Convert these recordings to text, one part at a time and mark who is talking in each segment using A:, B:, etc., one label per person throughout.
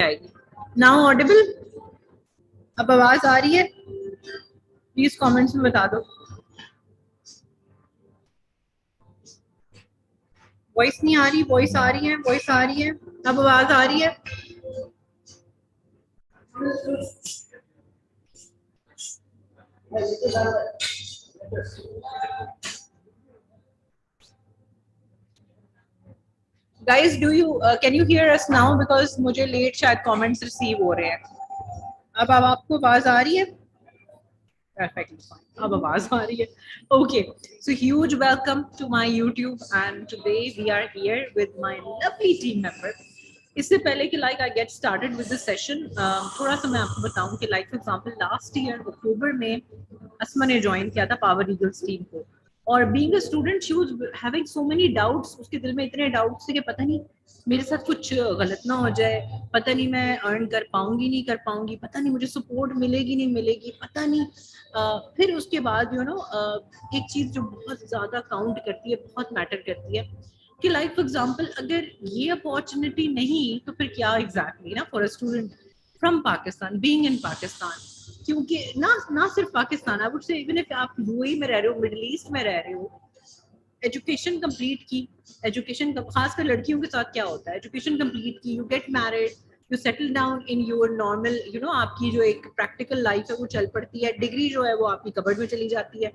A: आएगी। Now Audible? अब आवाज आ रही है? प्लीज कमेंट्स में बता दो। वॉइस नहीं आ रही? वॉइस आ रही है? वॉइस आ रही है? अब आवाज आ रही है? Guys do you can you here us now? Because मुझे लेट शायद कमेंट्स रिसीव हो रहे हैं। अब आपको आवाज आ रही है? Perfectly fine. अब आवाज आ रही है। Okay, so huge welcome to my YouTube, and today we are here with my lovely team member. इससे पहले कि like I get started with the session, थोड़ा सा मैं आपको बताऊं कि like for example last year अक्टूबर में असमा ने ज्वाइन किया था पावर ईगल्स टीम को, और being a student she was having so many doubts. उसके दिल में इतने डाउट्स थे कि पता नहीं मेरे साथ कुछ गलत ना हो जाए, पता नहीं मैं अर्न कर पाऊंगी नहीं कर पाऊंगी, पता नहीं मुझे सपोर्ट मिलेगी नहीं मिलेगी, पता नहीं। फिर उसके बाद एक चीज जो बहुत ज्यादा काउंट करती है, बहुत मैटर करती है कि लाइक फॉर एग्जांपल अगर ये अपॉर्चुनिटी नहीं तो फिर क्या एग्जैक्टली ना for a student from Pakistan, being in Pakistan. क्योंकि ना ना सिर्फ Pakistan, I would say even if आप यूएई में रह रहे हो, मिडिल ईस्ट में रह रहे हो, एजुकेशन कंप्लीट की, एजुकेशन खासकर लड़कियों के साथ क्या होता है, एजुकेशन कंप्लीट की, you get married, you settle down in your normal आपकी जो एक प्रैक्टिकल लाइफ है वो चल पड़ती है, डिग्री जो है वो आपकी कबर्ड में चली जाती है,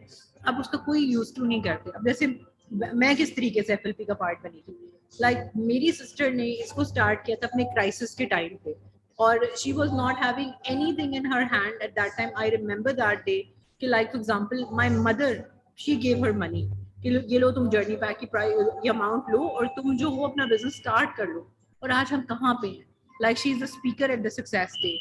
A: अब उसका कोई यूज टू नहीं करते। अब जैसे मैं किस तरीके से एफएलपी का पार्ट बनी थी, लाइक मेरी सिस्टर ने इसको स्टार्ट किया था अपने क्राइसिस के टाइम पे, और she was not having anything in her hand at that time. I remember that day कि like for example my mother, she gave her money कि ये लो तुम जर्नी पैक की प्राइस अमाउंट लो और तुम जो हो अपना बिजनेस स्टार्ट कर लो। और आज हम कहाँ पे हैं? Like she is the speaker at the success day,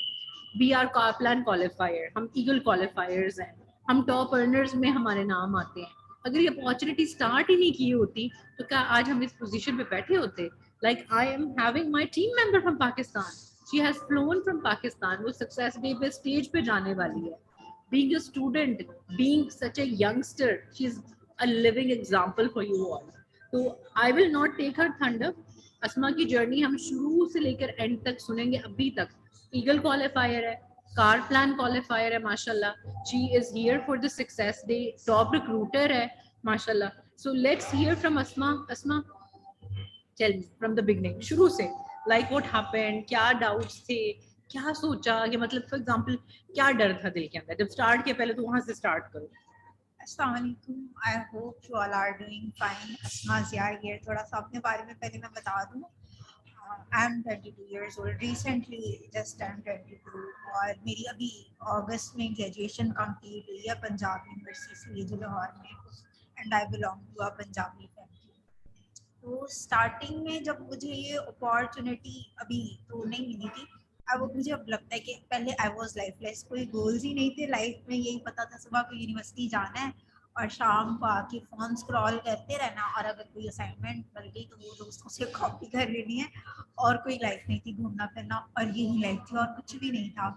A: we are plan qualifier, हम ईगल क्वालिफायर्स हैं, हम टॉप अर्नर्स में हमारे नाम आते हैं। अगर ये अपॉर्चुनिटी स्टार्ट ही नहीं की होती तो क्या आज हम इस पोजीशन पे बैठे होते? Like I am having my team member from Pakistan, she has phloem from Pakistan, वो सक्सेस डे पे स्टेज पे जाने वाली है। being a student, being such a youngster, she's a living example for you all. तो I will not take her thunder. Asma की journey हम शुरू से लेकर एंड तक सुनेंगे। अभी तक ईगल क्वालिफायर है, कार प्लान क्वालिफायर है माशाल्लाह, she is here for the success day, top recruiter है माशाल्लाह। So let's hear from Asma. Asma, tell me from the beginning, शुरू से, लाइक व्हाट हैपेंड, क्या डाउट्स थे, क्या सोचा कि मतलब फॉर एग्जांपल क्या डर था दिल के अंदर जब स्टार्ट किया? पहले तो वहां से स्टार्ट करो।
B: अस्सलाम वालेकुम, I hope you all are doing fine. Asma Zia here. थोड़ा सा अपने बारे में पहले मैं बता दूँ। I am 22 years old, recently just I am 22, और मेरी अभी अगस्त में ग्रेजुएशन कंप्लीट हुई है पंजाब यूनिवर्सिटी से लाहौर में, and I belong to a Punjabi family. तो स्टार्टिंग में जब मुझे ये अपॉर्चुनिटी अभी तो नहीं मिली थी, अब मुझे अब लगता है कि पहले आई वॉज लाइफलेस, कोई गोल्स ही नहीं थे लाइफ में। यही पता था सुबह को यूनिवर्सिटी जाना है और शाम को आके फ़ोन स्क्रॉल करते रहना, और अगर कोई असाइनमेंट मिल गई तो वो दोस्तों से कॉपी कर लेनी है, और कोई लाइफ नहीं थी, घूमना फिरना और यही लाइफ थी, और कुछ भी नहीं था।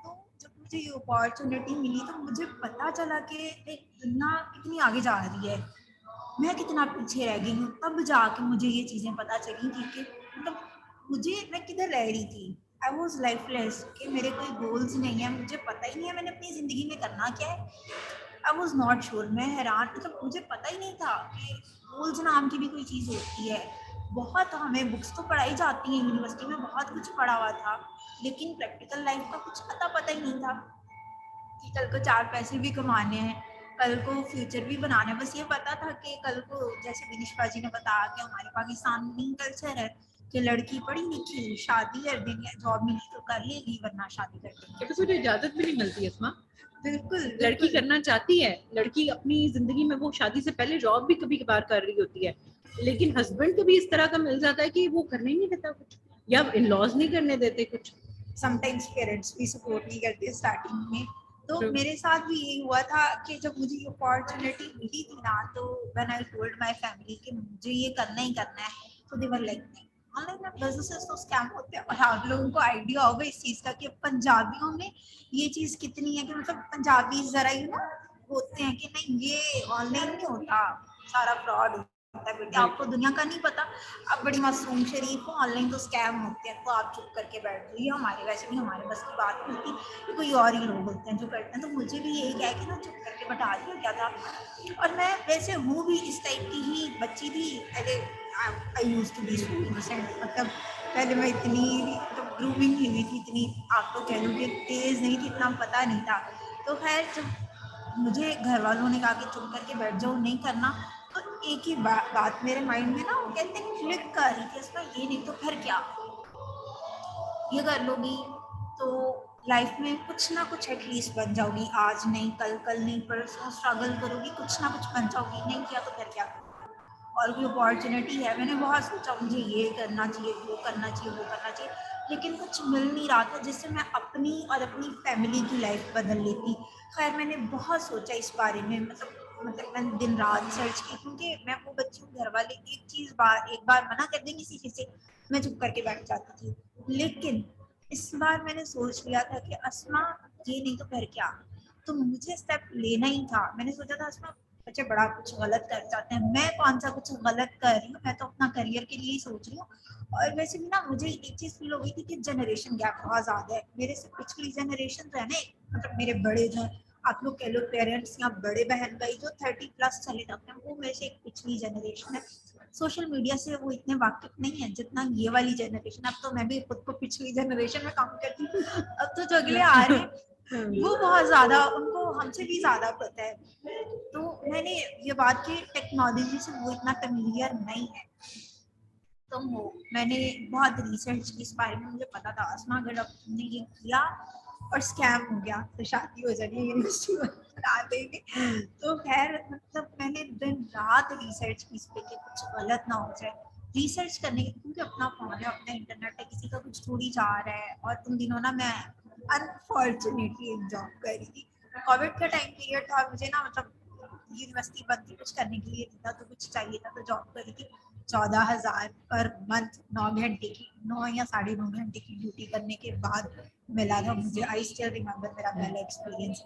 B: तो जब मुझे ये अपॉर्चुनिटी मिली तो मुझे पता चला कि दुनिया कितनी आगे जा रही है, मैं कितना पीछे रह गई हूँ। तब जाके मुझे ये चीज़ें पता चली कि मतलब मुझे, मैं किधर रह रही थी। आई वॉज लाइफलेस, कि मेरे कोई गोल्स नहीं है, मुझे पता ही नहीं है मैंने अपनी ज़िंदगी में करना क्या है। आई वॉज नॉट श्योर, मैं हैरान, मतलब मुझे पता ही नहीं था कि गोल्स नाम की भी कोई चीज़ होती है। बहुत हमें बुक्स तो पढ़ाई जाती हैं यूनिवर्सिटी में, बहुत कुछ पढ़ा हुआ था, लेकिन प्रैक्टिकल लाइफ का कुछ पता ही नहीं था कि कल को चार पैसे भी कमाने हैं, कल को फ्यूचर भी बनाना है। बस ये पता था कि कल को, जैसे विनिशा जी ने बताया कि हमारे पाकिस्तान में कल्चर है कि लड़की पढ़ी लिखी शादी कर देनी है, जॉब मिली तो कर लेगी वरना शादी कर देनी है।
A: तो इजाजत भी नहीं मिलती इसमा।
B: बिल्कुल,
A: लड़की करना चाहती है, लड़की अपनी जिंदगी में वो शादी से पहले जॉब भी कभी कभार कर रही होती है, लेकिन हस्बैंड कभी इस तरह का मिल जाता है कि वो करने ही नहीं देता कुछ, या इन लॉज नहीं करने देते कुछ।
B: समटाइम्स पेरेंट्स भी सपोर्ट नहीं करते स्टार्टिंग में। तो
A: True.
B: मेरे साथ भी यही हुआ था कि जब मुझे ये अपॉर्चुनिटी मिली थी ना, तो when I told my family कि मुझे ये करना ही करना है, तो दे वर लाइक नहीं, ऑनलाइन बिजनेसेस तो स्कैम होते हैं। और आप लोगों को आइडिया होगा इस चीज़ का कि पंजाबियों में ये चीज़ कितनी है कि मतलब पंजाबी ज़रा होते हैं कि नहीं, ये ऑनलाइन नहीं होता, सारा फ्रॉड बेटी, आपको दुनिया का नहीं पता, आप बड़ी मासूम शरीफ हो, ऑनलाइन तो स्कैम होते हैं, तो आप चुप करके बैठ जाओ। ये हमारे वैसे भी हमारे बस की बात नहीं होती, ये कोई और ही लोग होते हैं जो करते हैं। तो मुझे भी यही कह के ना चुप करके बैठा दिया क्या था। और मैं वैसे हूँ भी इस टाइप की ही बच्ची थी पहले। I used to be so innocent, मतलब पहले मैं इतनी मतलब ग्रूमिंग नहीं हुई थी, इतनी आप तो कह लो कि तेज नहीं थी, इतना पता नहीं था। तो खैर जब मुझे घर वालों ने कहा कि चुप करके बैठ जाओ, नहीं करना, तो एक ही बात मेरे माइंड में ना, वो कहते हैं क्लिक कर रही थी, इसमें ये नहीं तो फिर क्या, ये कर लोगी तो लाइफ में कुछ ना कुछ एटलीस्ट बन जाओगी, आज नहीं कल, कल नहीं परसों स्ट्रगल करोगी, कुछ ना कुछ बन जाओगी, नहीं किया तो फिर क्या। और भी अपॉर्चुनिटी है, मैंने बहुत सोचा मुझे ये करना चाहिए, वो करना चाहिए, वो करना चाहिए, लेकिन कुछ मिल नहीं रहा था जिससे मैं अपनी और अपनी फैमिली की लाइफ बदल लेती। खैर मैंने बहुत सोचा इस बारे में, मतलब मैंने दिन रात सर्च की, क्योंकि मैं वो बच्ची हूँ, घर वाले एक बार मना कर देंगे किसी चीज़ से, मैं चुप करके बैठ जाती थी। लेकिन इस बार मैंने सोच लिया था कि अस्मा ये नहीं तो फिर क्या, तो मुझे स्टेप लेना ही था। मैंने सोचा था अस्मा बच्चे बड़ा कुछ गलत कर जाते हैं, मैं कौन सा कुछ गलत कर रही हूँ, मैं तो अपना करियर के लिए ही सोच रही हूँ। और वैसे भी ना मुझे एक चीज फील हो गई थी कि जनरेशन गैप बहुत ज्यादा है, मेरे से पिछली जनरेशन जो है ना, मतलब मेरे बड़े जो आप लोग कह लो पेरेंट्स या बड़े बहन भाई जो 30+ चले जाते हैं, वो मेरे से एक पिछली जनरेशन है। सोशल मीडिया से वो इतने वाकिफ नहीं है जितना ये वाली जनरेशन। अब तो मैं भी खुद को पिछली जनरेशन में काम करती हूँ, अब तो जो अगले आ रहे हैं वो बहुत ज्यादा, उनको हमसे भी ज्यादा पता है। तो मैंने ये बात की टेक्नोलॉजी से वो इतना फेमिलियर नहीं है, तो मैंने बहुत रिसर्च की इस बारे में, मुझे पता था अस्मा अगर तुमने ये किया और स्कैम हो गया तो शादी हो जाएगी, यूनिवर्सिटी बना देंगे। तो खैर मतलब मैंने दिन रात रिसर्च की इस पे कि कुछ गलत ना हो जाए, रिसर्च करने की, क्योंकि अपना फोन है, अपना इंटरनेट है, किसी का कुछ थोड़ी जा रहा है। और उन दिनों ना मैं अनफॉर्चुनेटली एक जॉब कर रही थी, कोविड का टाइम पीरियड था, मुझे ना मतलब यूनिवर्सिटी बंद थी, कुछ करने के लिए नहीं था, तो कुछ चाहिए था, तो जॉब करी थी। 14,000 पर मंथ, 9 घंटे की, 9 या 9.5 घंटे की ड्यूटी करने के बाद मिला था मुझे। आई स्टिल रिमेम्बर मेरा पहला एक्सपीरियंस।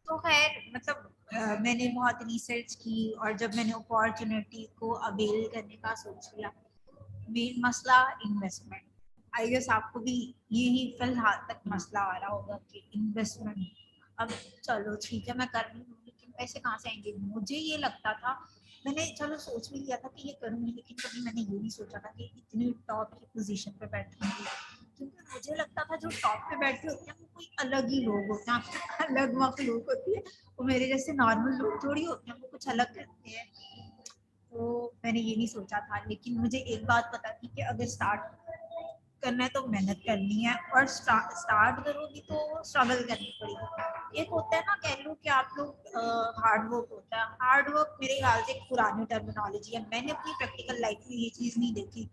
B: तो खैर मतलब मैंने बहुत रिसर्च की, और जब मैंने अपॉर्चुनिटी को अवेल करने का सोच लिया, मेन मसला इन्वेस्टमेंट। आई गेस आपको भी यही फिलहाल तक मसला आ रहा होगा कि इन्वेस्टमेंट। अब चलो ठीक है मैं कर रही हूँ, लेकिन पैसे कहाँ से आएंगे। मुझे ये लगता था, मैंने चलो सोच भी लिया था कि ये करूँगी, लेकिन कभी मैंने ये नहीं सोचा था कि इतनी टॉप की पोजीशन पे बैठूंगी। क्योंकि मुझे लगता था जो टॉप पे बैठे होते हैं वो कोई अलग ही लोग होते हैं, अलग मखलूक होती है, वो मेरे जैसे नॉर्मल लोग थोड़ी होते हैं, वो कुछ अलग करते हैं। तो मैंने ये नहीं सोचा था, लेकिन मुझे एक बात पता थी कि अगर स्टार्ट करना है तो मेहनत करनी है, और स्टार्ट करोगी तो स्ट्रगल करनी पड़ेगी। एक होता है ना, कह लो कि आप लोग हार्ड वर्क होता है, हार्ड वर्क मेरे ख्याल से एक पुरानी टर्मिनोलॉजी है, मैंने अपनी प्रैक्टिकल लाइफ में ये चीज़ नहीं देखी।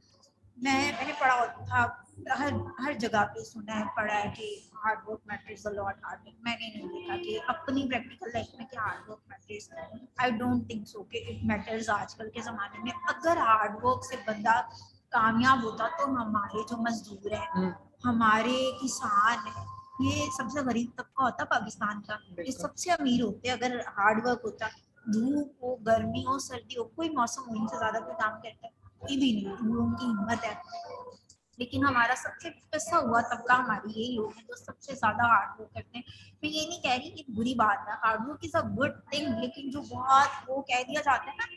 B: मैंने पढ़ा था, हर जगह पे सुना है, पढ़ा है कि hard work matters a lot, hard work. मैंने नहीं देखा कि अपनी प्रैक्टिकल लाइफ में क्या hard work matters. I don't think so कि इट मैटर्स आजकल के ज़माने में। अगर हार्ड वर्क से बंदा कामयाब होता तो हमारे जो मजदूर हैं, हमारे किसान हैं, ये सबसे गरीब तबका होता पाकिस्तान का, ये सबसे अमीर होते अगर हार्ड वर्क होता। धूप हो, गर्मी हो, सर्दी हो, कोई मौसम हो, इनसे ज्यादा कोई काम करता है कोई भी नहीं, इन लोगों की हिम्मत है। लेकिन हमारा सबसे पिसा हुआ तबका हमारे यही लोग हैं जो सबसे ज्यादा हार्ड वर्क करते हैं। मैं ये नहीं कह रही कि बुरी बात है, hard work is a good thing, लेकिन जो बहुत वो कह दिया जाता है ना,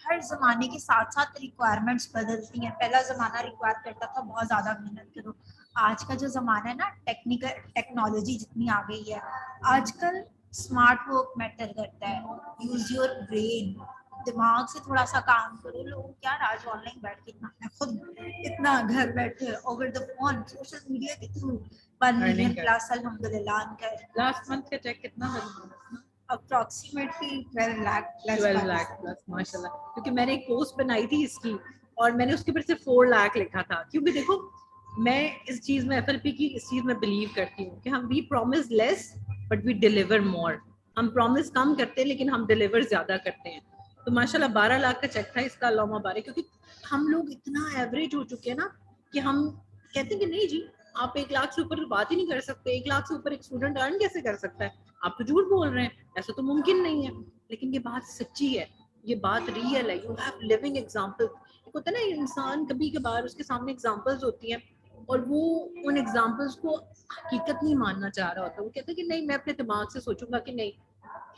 B: हर जमाने के साथ साथ रिक्वायरमेंट्स बदलती हैं। पहला जमाना रिक्वायर करता था बहुत ज्यादा मेहनत करो, आज का जो जमाना है ना, टेक्निकल टेक्नोलॉजी जितनी आ गई है आजकल, स्मार्ट वर्क मैटर करता है। यूज योर ब्रेन, दिमाग से थोड़ा सा काम करो। लोग क्या आज ऑनलाइन बैठ के इतना, मैं खुद इतना घर बैठे over the phone social media के थ्रू 1 मिलियन प्लस अल्हम्दुलिल्लाह कर।
A: लास्ट मंथ का चेक कितना बना?
B: Approximately 12 lakh plus.
A: 12 lakh plus, माशाल्लाह। क्योंकि मैंने एक पोस्ट बनाई थी इसकी, और मैंने उसके ऊपर सिर्फ 4 लाख लिखा था। क्योंकि देखो मैं इस चीज में FLP की इस चीज में बिलीव करती हूँ कि हम we promise less but we deliver more. हम प्रॉमिस कम करते हैं लेकिन हम डिलीवर ज्यादा करते हैं। तो माशाल्लाह 12 लाख का चेक था इसका, अल्लाह मुबारक। क्योंकि हम लोग इतना एवरेज हो चुके हैं ना कि हम कहते हैं कि नहीं जी आप 1 लाख से ऊपर बात ही नहीं कर सकते, 1 लाख से ऊपर एक स्टूडेंट अर्न कैसे कर सकता है, आप तो झूठ बोल रहे हैं, ऐसा तो मुमकिन नहीं है। लेकिन ये बात सच्ची है। ये बात रियल है, यू हैव लिविंग एग्जाम्पल। होता है ना इंसान कभी कभार उसके सामने एग्जाम्पल्स होती हैं और वो उन एग्जाम्पल्स को हकीकत नहीं मानना चाह रहा होता, वो कहता है कि नहीं मैं अपने दिमाग से सोचूंगा कि नहीं,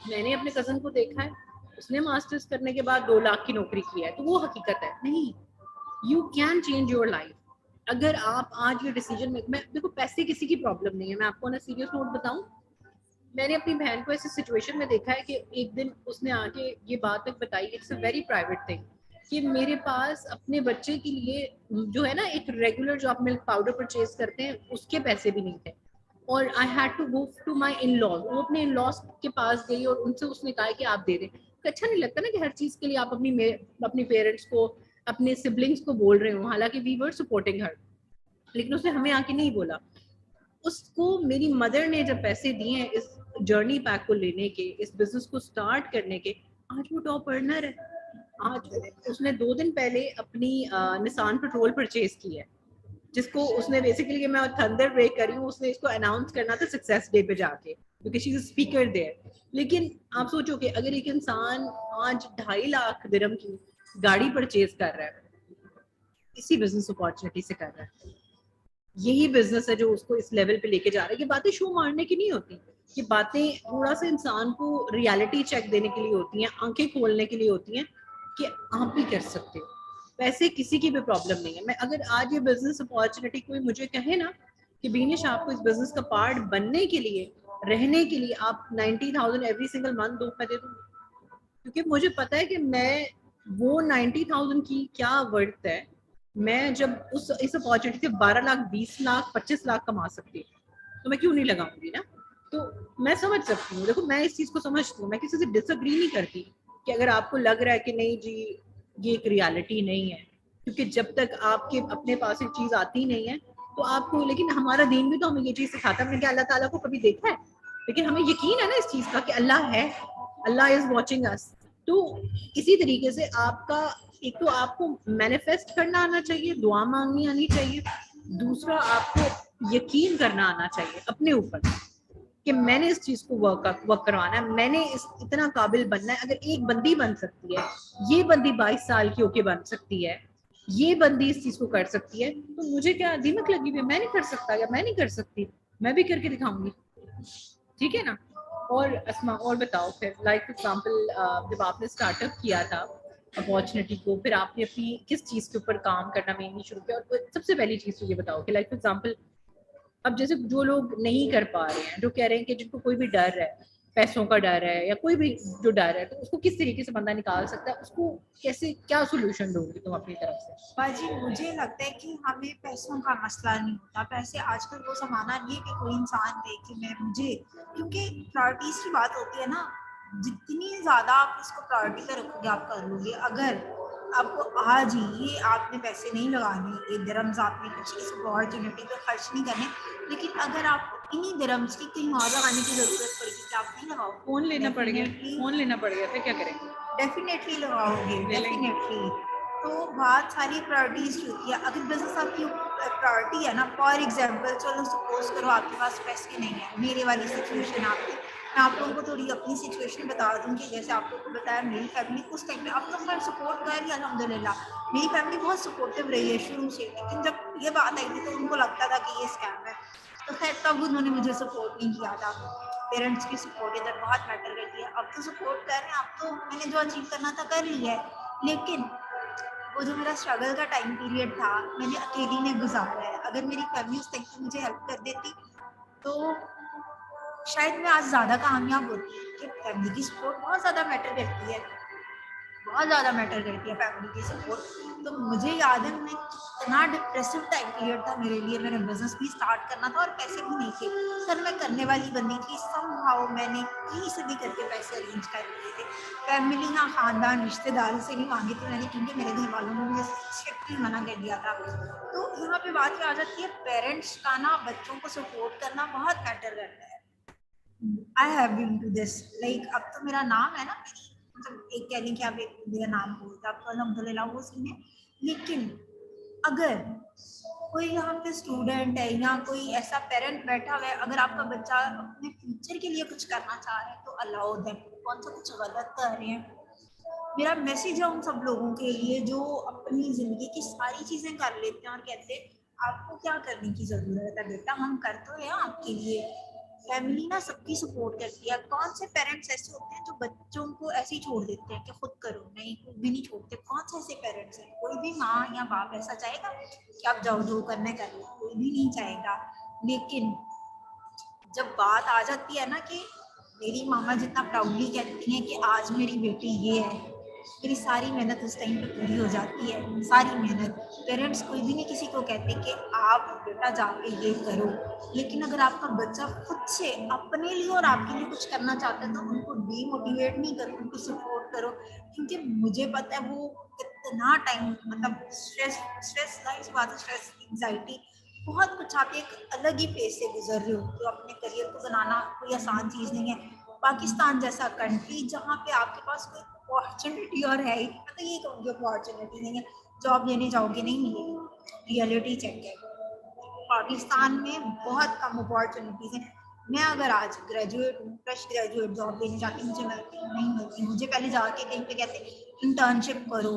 A: मैंने अपने कजन को देखा है, उसने मास्टर्स करने के बाद 2 लाख की नौकरी की है, तो वो हकीकत है। नहीं, you can change your life. अगर आप आज ये डिसीजन मैं देखो पैसे किसी की प्रॉब्लम नहीं है, मैं आपको ना सीरियस नोट बताऊं, मैंने अपनी बहन को ऐसी सिचुएशन में देखा है कि एक दिन उसने आके ये बात तक बताई, it's a very private thing, कि मेरे पास अपने बच्चे के लिए जो है ना एक रेगुलर जो आप मिल्क पाउडर परचेज करते हैं उसके पैसे भी नहीं थे, और I had to go to my in laws. वो अपने इन लॉज के पास गई और उनसे उसने कहा कि आप दे दें। तो अच्छा नहीं लगता ना कि हर चीज के लिए आप अपनी पेरेंट्स को, अपने सिबलिंग्स को बोल रहे हो, हालांकि वी वर सपोर्टिंग हर, लेकिन उसने हमें आके नहीं बोला। उसको मेरी मदर ने जब पैसे दिए हैं इस जर्नी पैक को लेने के, इस बिजनेस को स्टार्ट करने के, आज वो टॉप अर्नर है। आज उसने 2 दिन पहले अपनी निसान पेट्रोल परचेज की है, जिसको उसने बेसिकली, मैं थंडर ब्रेक करी हूँ, उसने इसको अनाउंस करना था सक्सेस डे पे जाके, क्योंकि शी इज स्पीकर देयर। लेकिन आप सोचो कि अगर एक इंसान आज 2.5 लाख दिरहम की गाड़ी परचेज कर रहा है, इसी बिजनेस अपॉर्चुनिटी से कर रहा है, यही बिजनेस है जो उसको इस लेवल पे लेके जा रहा है। ये बातें शो मारने की नहीं होती, ये बातें थोड़ा सा इंसान को रियलिटी चेक देने के लिए होती हैं, आंखें खोलने के लिए होती हैं कि आप भी कर सकते हो। वैसे किसी की भी प्रॉब्लम नहीं है। मैं अगर आज ये बिजनेस अपॉर्चुनिटी कोई मुझे कहे ना कि बीनिश आपको इस बिजनेस का पार्ट बनने के लिए, रहने के लिए आप 90,000 एवरी सिंगल मंथ दो, मैं दे दूंगी, क्योंकि मुझे पता है कि मैं वो 90,000 की क्या वर्थ है। मैं जब उस इस अपॉर्चुनिटी से 12 लाख, 20 लाख, 25 लाख कमा सकती हूँ, तो मैं क्यों नहीं लगाऊंगी ना। तो मैं समझ सकती हूँ, देखो मैं इस चीज को समझती हूँ, मैं किसी से डिसअग्री नहीं करती कि अगर आपको लग रहा है कि नहीं जी ये एक रियलिटी नहीं है, क्योंकि जब तक आपके अपने पास एक चीज आती नहीं है तो आपको, लेकिन हमारा दीन भी तो हमें ये चीज सिखाता है। हमने क्या अल्लाह ताला को कभी देखा है? लेकिन हमें यकीन है ना इस चीज का कि अल्लाह है, अल्लाह इज वॉचिंग अस। तो इसी तरीके से आपका, एक तो आपको मैनिफेस्ट करना आना चाहिए, दुआ मांगनी आनी चाहिए, दूसरा आपको यकीन करना आना चाहिए अपने ऊपर कि मैंने इस चीज को वर्क करवाना है, मैंने इस इतना काबिल बनना है। अगर एक बंदी बन सकती है, ये बंदी 22 साल की होके बन सकती है, ये बंदी इस चीज को कर सकती है, तो मुझे क्या दिमक लगी हुई, मैं नहीं कर सकता या मैं नहीं कर सकती? मैं भी करके दिखाऊंगी, ठीक है ना। और अस्मा और बताओ फिर, लाइक एग्जांपल जब आपने स्टार्टअप किया था अपॉर्चुनिटी को, फिर आपने अपनी किस चीज के ऊपर काम करना मेनली शुरू किया, और सबसे पहली चीज तो ये बताओ कि लाइक एग्जांपल अब जैसे जो लोग नहीं कर पा रहे हैं, जो कह रहे हैं कि जिनको कोई भी डर है, पैसों का डर है या कोई भी जो डर है, तो उसको किस तरीके से बंदा निकाल सकता है, उसको कैसे, क्या सोल्यूशन दोगे तुम अपनी तरफ से?
B: बाजी मुझे लगता है कि हमें पैसों का मसला नहीं होता। पैसे आजकल वो जमाना नहीं है कि कोई इंसान दे कि मैं मुझे, क्योंकि प्रायोरिटीज की बात होती है ना, जितनी ज्यादा आप इसको प्रायोरिटी पे रखोगे आप कर लोगे। अगर आपको आज ही ये आपने पैसे नहीं लगाने, ये दिरहम्स आपने कुछ इस अपॉर्चुनिटी पे खर्च नहीं करने, लेकिन अगर आपको इन्हीं दिरहम्स की कहीं और लगाने की जरूरत पड़ेगी क्या आप नहीं लगाओगे?
A: फोन लेना पड़ गया, फोन लेना पड़ गया, फिर क्या करेंगे?
B: डेफिनेटली लगाओगे, डेफिनेटली। तो बात सारी प्रायोरिटीज की होती है। अगर बिजनेस आपकी प्रायोरिटी है ना, फॉर एग्जांपल चलो सपोज करो आपके पास पैसे नहीं है, मेरे वाली सिचुएशन आपकी, मैं आप लोगों को थोड़ी अपनी सिचुएशन बता दूं कि जैसे आप लोगों को बताया मेरी फैमिली उस टाइम पे आप लोग खैर सपोर्ट कर रही है अल्हम्दुलिल्लाह, मेरी फैमिली बहुत सपोर्टिव रही है शुरू से। लेकिन जब ये बात आई थी तो उनको लगता था कि ये स्कैम है, तो खैर तब उन्होंने मुझे सपोर्ट नहीं किया था। पेरेंट्स की सपोर्ट इधर बहुत मैटर करती है। अब तो सपोर्ट कर रहे हैं, अब तो मैंने जो अचीव करना था कर लिया है, लेकिन वो जो मेरा स्ट्रगल का टाइम पीरियड था मैंने अकेली ने गुजारा है। अगर मेरी फैमिली उस टाइम पे मुझे हेल्प कर देती तो शायद मैं आज ज़्यादा कामयाब होती। कि फैमिली की सपोर्ट बहुत ज़्यादा मैटर करती है, बहुत ज़्यादा मैटर करती है फैमिली की सपोर्ट। तो मुझे याद है मैं कितना डिप्रेसिव टाइम पीरियड था मेरे लिए, मेरा बिजनेस भी स्टार्ट करना था और पैसे भी नहीं थे। सर मैं करने वाली बंदी थी, समहाउ मैंने कहीं से भी करके पैसे अरेंज कर लिए थे। फैमिली हाँ खानदान रिश्तेदारों से नहीं मांगे थे मैंने, क्योंकि मेरे घर वालों ने मुझे स्ट्रिक्टली मना कर दिया था। तो यहाँ पे बात आ जाती है पेरेंट्स का ना, बच्चों को सपोर्ट करना बहुत मैटर करता है। I have been to this, like अब तो मेरा नाम है ना, मतलब एक कह लें कि आप एक मेरा नाम बोलते आप तो अल्हम्दुलिल्लाह वो सीन है। लेकिन अगर कोई यहाँ पे स्टूडेंट है या कोई ऐसा पेरेंट बैठा हुआ है, अगर आपका बच्चा अपने फ्यूचर के लिए कुछ करना चाह रहा है तो अलाउ देम। कौन सा कुछ गलत कर रहे हैं, मेरा मैसेज है उन सब लोगों के लिए जो अपनी जिंदगी की सारी चीजें कर लेते हैं और कहते हैं आपको क्या करने की जरूरत है बेटा, हम कर तो रहे हैं आपके लिए। फैमिली ना सबकी सपोर्ट करती है। कौन से पेरेंट्स ऐसे होते हैं जो बच्चों को ऐसे ही छोड़ देते हैं कि खुद करो, नहीं खुद भी नहीं छोड़ते। कौन से ऐसे पेरेंट्स हैं? कोई भी माँ या बाप ऐसा चाहेगा कि आप जाओ जो करना है कर लो? कोई भी नहीं चाहेगा। लेकिन जब बात आ जाती है ना कि मेरी मामा जितना प्राउडली कहती हैं कि आज मेरी बेटी ये है, मेरी सारी मेहनत उस टाइम पे पूरी हो जाती है। सारी मेहनत। पेरेंट्स कोई भी नहीं किसी को कहते कि आप बेटा जाके ये करो, लेकिन अगर आपका बच्चा खुद से अपने लिए और आपके लिए कुछ करना चाहता है तो उनको डीमोटिवेट नहीं करो, उनको सपोर्ट करो। क्योंकि मुझे पता है वो कितना टाइम, मतलब स्ट्रेस स्ट्रेस लाइफ बात है, स्ट्रेस एंग्जाइटी बहुत कुछ। आप एक अलग ही फेज से गुजर रहे हो, तो अपने करियर को बनाना कोई आसान चीज़ नहीं है। पाकिस्तान जैसा कंट्री जहाँ पे आपके पास कोई अपॉर्चुनिटी और है ही, मतलब ये कहूँगी अपॉर्चुनिटी नहीं है, जॉब लेने जाओगे नहीं मिलेगी, रियलिटी चेक है। पाकिस्तान में बहुत कम अपॉर्चुनिटीज़ हैं। मैं अगर आज ग्रेजुएट हूँ, फ्रेश ग्रेजुएट, जॉब लेने जाती हूँ, मुझे मिलती नहीं मिलती। मुझे पहले जाके कहीं पे कहते इंटर्नशिप करो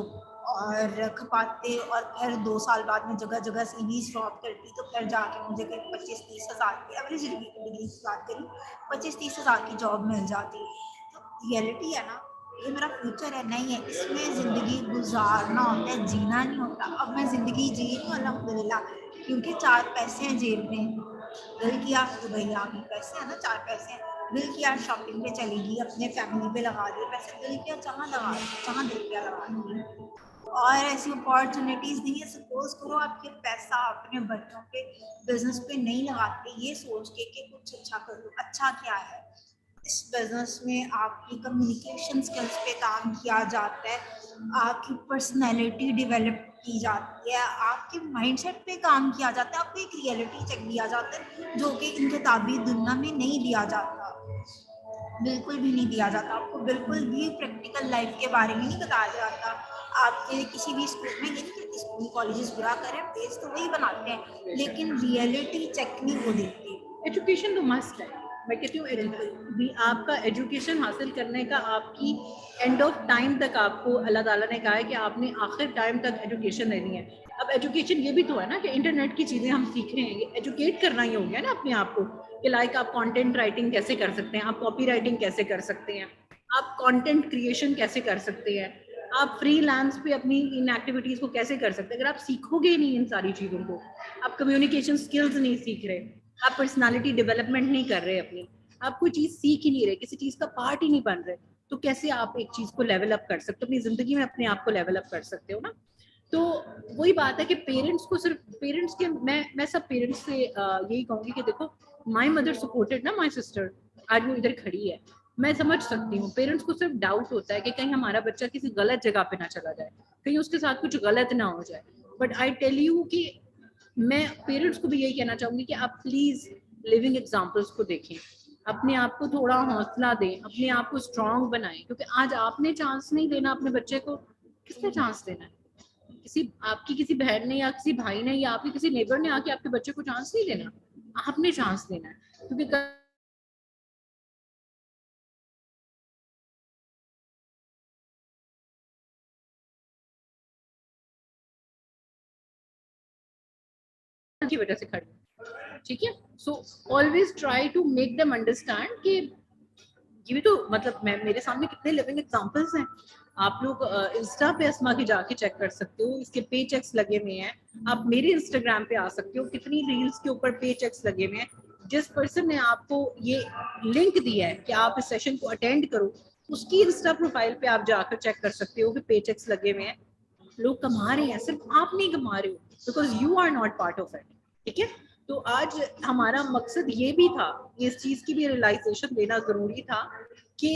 B: और खपाते, और फिर 2 साल बाद में जगह जगह सीवी ड्रॉप करती, तो फिर जाके मुझे कहीं 25-30 हज़ार की एवरेज डिग्री की बात करूँ, 25-30 हज़ार की जॉब मिल जाती। तो रियलिटी है ना, ये मेरा फ्यूचर है नहीं है, इसमें ज़िंदगी गुजारना होता है, जीना नहीं होता। अब मैं ज़िंदगी जी रही हूँ अल्हम्दुलिल्लाह, क्योंकि 4 पैसे हैं जेब में। दिल किया दुबई आ गई, पैसे है ना, 4 पैसे हैं। दिल किया शॉपिंग पे चली गई, अपने फैमिली पे लगा दिए पैसे। दिल किया जहाँ लगा, जहाँ दिल किया लगा दिए। और ऐसी अपॉर्चुनिटीज़ नहीं है। सपोज करो आप ये पैसा अपने बच्चों के बिजनेस पे नहीं लगाते ये सोच के कि कुछ अच्छा कर लो। अच्छा क्या है इस बिजनेस में? आपकी कम्युनिकेशन स्किल्स पे काम किया जाता है, आपकी पर्सनैलिटी डेवलप की जाती है, आपके माइंडसेट पे काम किया जाता है, आपको एक रियलिटी चेक दिया जाता है जो कि इन किताबी दुनिया में नहीं दिया जाता, बिल्कुल भी नहीं दिया जाता। आपको बिल्कुल भी प्रैक्टिकल लाइफ के बारे में नहीं बताया जाता। आपके किसी भी स्कूल में, ये नहीं कहती स्कूल कॉलेजेस बुरा करें, बेस तो वही बनाते हैं, लेकिन रियलिटी चेक नहीं वो देते।
A: एजुकेशन तो मस्ट है। मैं कहती हूँ भी आपका एजुकेशन हासिल करने का, आपकी एंड ऑफ टाइम तक आपको अल्लाह ताला ने कहा है कि आपने आखिर टाइम तक एजुकेशन लेनी है। अब एजुकेशन ये भी तो है ना कि इंटरनेट की चीज़ें हम सीख रहे हैं, एजुकेट करना ही हो गया ना अपने आप को, कि लाइक आप कंटेंट राइटिंग कैसे कर सकते हैं, आप कॉपी राइटिंग कैसे कर सकते हैं, आप कंटेंट क्रिएशन कैसे कर सकते हैं, आप फ्रीलांस पे अपनी इन एक्टिविटीज़ को कैसे कर सकते हैं। अगर आप सीखोगे ही नहीं इन सारी चीज़ों को, आप कम्युनिकेशन स्किल्स नहीं सीख रहे, आप पर्सनालिटी डेवलपमेंट नहीं कर रहे अपनी, आप कोई चीज़ सीख ही नहीं रहे, किसी चीज़ का पार्ट ही नहीं बन रहे, तो कैसे आप एक चीज़ को लेवल अप कर सकते हो, अपनी ज़िंदगी में अपने आप को लेवल अप कर सकते हो ना। तो वही बात है कि पेरेंट्स को सिर्फ पेरेंट्स के, मैं सब पेरेंट्स से यही कहूँगी कि देखो, माई मदर सपोर्टेड ना माई सिस्टर, आज वो इधर खड़ी है। मैं समझ सकती हूँ पेरेंट्स को सिर्फ डाउट होता है कि कहीं हमारा बच्चा किसी गलत जगह पे ना चला जाए, कहीं उसके साथ कुछ गलत ना हो जाए। बट आई टेल यू कि मैं पेरेंट्स को भी यही कहना चाहूंगी कि आप प्लीज लिविंग एग्जाम्पल्स को देखें, अपने आप को थोड़ा हौसला दें, अपने आप को स्ट्रांग बनाएं, क्योंकि आज आपने चांस नहीं देना अपने बच्चे को, किसने चांस देना है? किसी आपकी किसी बहन ने या किसी भाई ने या आपके किसी नेबर ने आके आपके बच्चे को चांस नहीं देना, आपने चांस देना है। क्योंकि की वजह से खड़ी, ठीक है। So always try to make them understand कि ये भी तो मतलब मैं, मेरे सामने कितने लिविंग एग्जांपल्स हैं। आप लोग इंस्टा पे अस्मा की जाके चेक कर सकते हो, इसके पे चेक्स लगे हुए हैं। आप मेरे इंस्टाग्राम पे आ सकते हो, कितनी रील्स के ऊपर पे चेक्स लगे हुए हैं। जिस पर्सन ने आपको ये लिंक दिया है कि आप इस सेशन को अटेंड करो, उसकी इंस्टा प्रोफाइल पे आप जाकर चेक कर सकते हो कि पे चेक्स लगे हुए हैं। लोग कमा रहे हैं, सिर्फ आप नहीं कमा रहे हो, because you are not part of it, ठीक है। तो आज हमारा मकसद ये भी था, इस चीज की भी रियलाइजेशन देना जरूरी था कि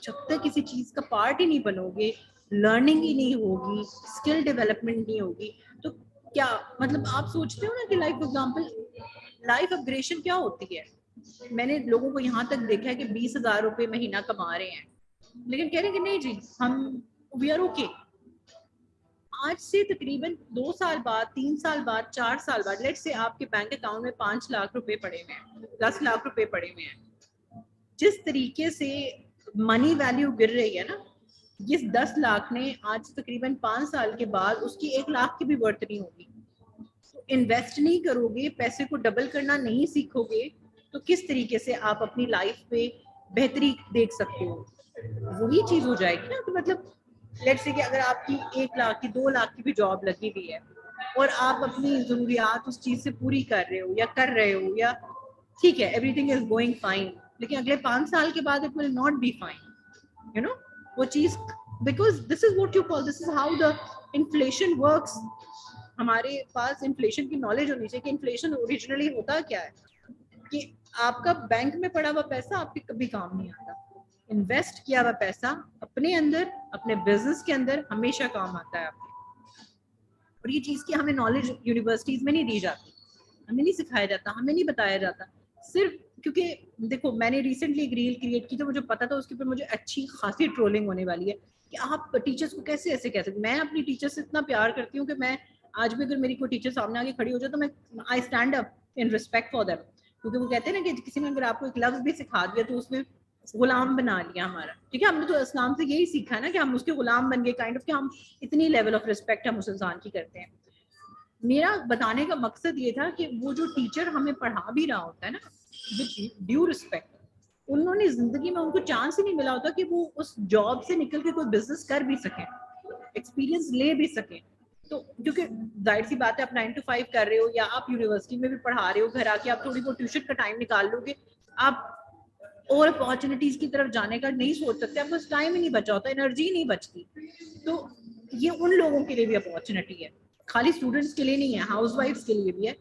A: जब तक किसी चीज का पार्ट ही नहीं बनोगे, लर्निंग ही नहीं होगी, स्किल डेवलपमेंट नहीं होगी, तो क्या मतलब आप सोचते हो ना कि लाइफ एग्जाम्पल, लाइफ अपग्रेडेशन क्या होती है। मैंने लोगों को यहाँ तक देखा है कि 20,000 रुपए महीना कमा रहे हैं, लेकिन कह रहे हैं कि नहीं जी हम वी आर ओके। आज से तकरीबन 2 साल बाद, 3 साल बाद, 4 साल बाद, लेट्स से आपके बैंक अकाउंट में 5 लाख रुपए पड़े हुए हैं, 10 लाख रुपए पड़े हुए हैं, जिस तरीके से मनी वैल्यू गिर रही है ना, ये 10 लाख ने आज से तकरीबन 5 साल के बाद उसकी 1 लाख की भी वर्थ नहीं होगी। तो इन्वेस्ट नहीं करोगे, पैसे को डबल करना नहीं सीखोगे, तो किस तरीके से आप अपनी लाइफ पे बेहतरी देख सकते हो? वही चीज हो जाएगी ना कि मतलब लेट्स से कि अगर आपकी 1 लाख की 2 लाख की भी जॉब लगी हुई है और आप अपनी जरूरियात उस चीज से पूरी कर रहे हो या कर रहे हो, या ठीक है एवरीथिंग इज गोइंग फाइन, लेकिन अगले 5 साल के बाद it will not be fine, you know, वो चीज, because this is what you call, this is how the inflation works. हमारे पास इन्फ्लेशन की नॉलेज होनी चाहिए कि इन्फ्लेशन ओरिजिनली होता क्या है, कि आपका बैंक में पड़ा हुआ पैसा आपके कभी काम नहीं आता, इन्वेस्ट किया हुआ पैसा अपने अंदर, अपने बिजनेस के अंदर हमेशा काम आता है आपके। और ये चीज की हमें नॉलेज यूनिवर्सिटीज में नहीं दी जाती, हमें नहीं सिखाया जाता, हमें नहीं बताया जाता, सिर्फ क्योंकि देखो मैंने रिसेंटली एक रील क्रिएट की तो मुझे पता था उसके ऊपर मुझे अच्छी खासी ट्रोलिंग होने वाली है कि आप टीचर्स को कैसे ऐसे कह सकते। मैं अपनी टीचर से इतना प्यार करती हूँ कि मैं आज भी अगर मेरी कोई टीचर सामने आके खड़ी हो जाए तो मैं I stand up in respect for them, क्योंकि वो कहते हैं ना कि किसी ने अगर आपको एक लफ्ज भी सिखा दिया तो उसमें गुलाम बना लिया हमारा, ठीक है, हमने तो इस्लाम से यही सीखा है ना कि हम उसके गुलाम बन गए काइंड ऑफ, कि हम इतनी लेवल ऑफ रिस्पेक्ट हम उस इंसान की करते हैं। मेरा बताने का मकसद ये था कि वो जो टीचर हमें पढ़ा भी रहा होता है ना, विद ड्यू रिस्पेक्ट, उन्होंने जिंदगी में उनको चांस ही नहीं मिला होता कि वो उस जॉब से निकल के कोई बिजनेस कर भी सके, एक्सपीरियंस ले भी सके। तो क्योंकि जाहिर सी बात है आप 9 to 5 कर रहे हो या आप यूनिवर्सिटी में भी पढ़ा रहे हो, घर आके आप थोड़ी बहुत ट्यूशन का टाइम निकाल लोगे, आप और अपॉर्चुनिटीज की तरफ जाने का नहीं सोच सकते, आपको टाइम ही नहीं बचा होता, एनर्जी नहीं बचती। तो ये उन लोगों के लिए भी अपॉर्चुनिटी है, खाली स्टूडेंट्स के लिए नहीं है, हाउसवाइफ्स के लिए भी है,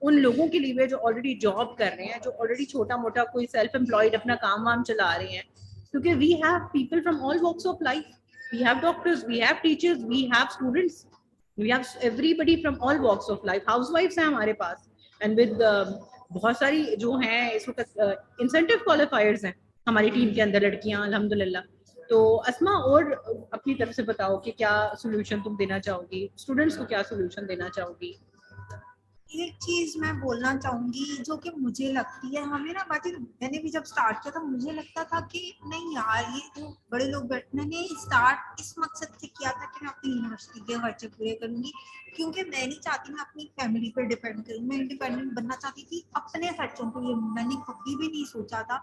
A: उन लोगों के लिए भी जो ऑलरेडी जॉब कर रहे हैं, जो ऑलरेडी छोटा मोटा कोई सेल्फ एम्प्लॉयड अपना काम वाम चला रहे हैं, क्योंकि we have people from all walks of life, we have doctors, we have teachers, we have students, we have everybody from all walks of life, हाउसवाइफ्स हैं हमारे पास, एंड विद बहुत सारी जो हैं इस वक्त इंसेंटिव क्वालिफायर्स हैं हमारी टीम के अंदर लड़कियां अल्हम्दुलिल्लाह। तो अस्मा और अपनी तरफ से बताओ कि क्या सोल्यूशन तुम देना चाहोगी, स्टूडेंट्स को क्या सोल्यूशन देना चाहोगी?
B: एक चीज मैं बोलना चाहूंगी जो कि मुझे लगती है, हमें ना बाकी मैंने भी जब स्टार्ट किया था मुझे लगता था कि नहीं यार ये जो बड़े लोग मैंने स्टार्ट इस मकसद से किया था कि मैं अपनी यूनिवर्सिटी के खर्चे पूरे करूंगी, क्योंकि मैं नहीं चाहती मैं अपनी फैमिली पर डिपेंड करूँ, मैं इंडिपेंडेंट बनना चाहती थी अपने खर्चों के लिए। मैंने कभी भी नहीं सोचा था,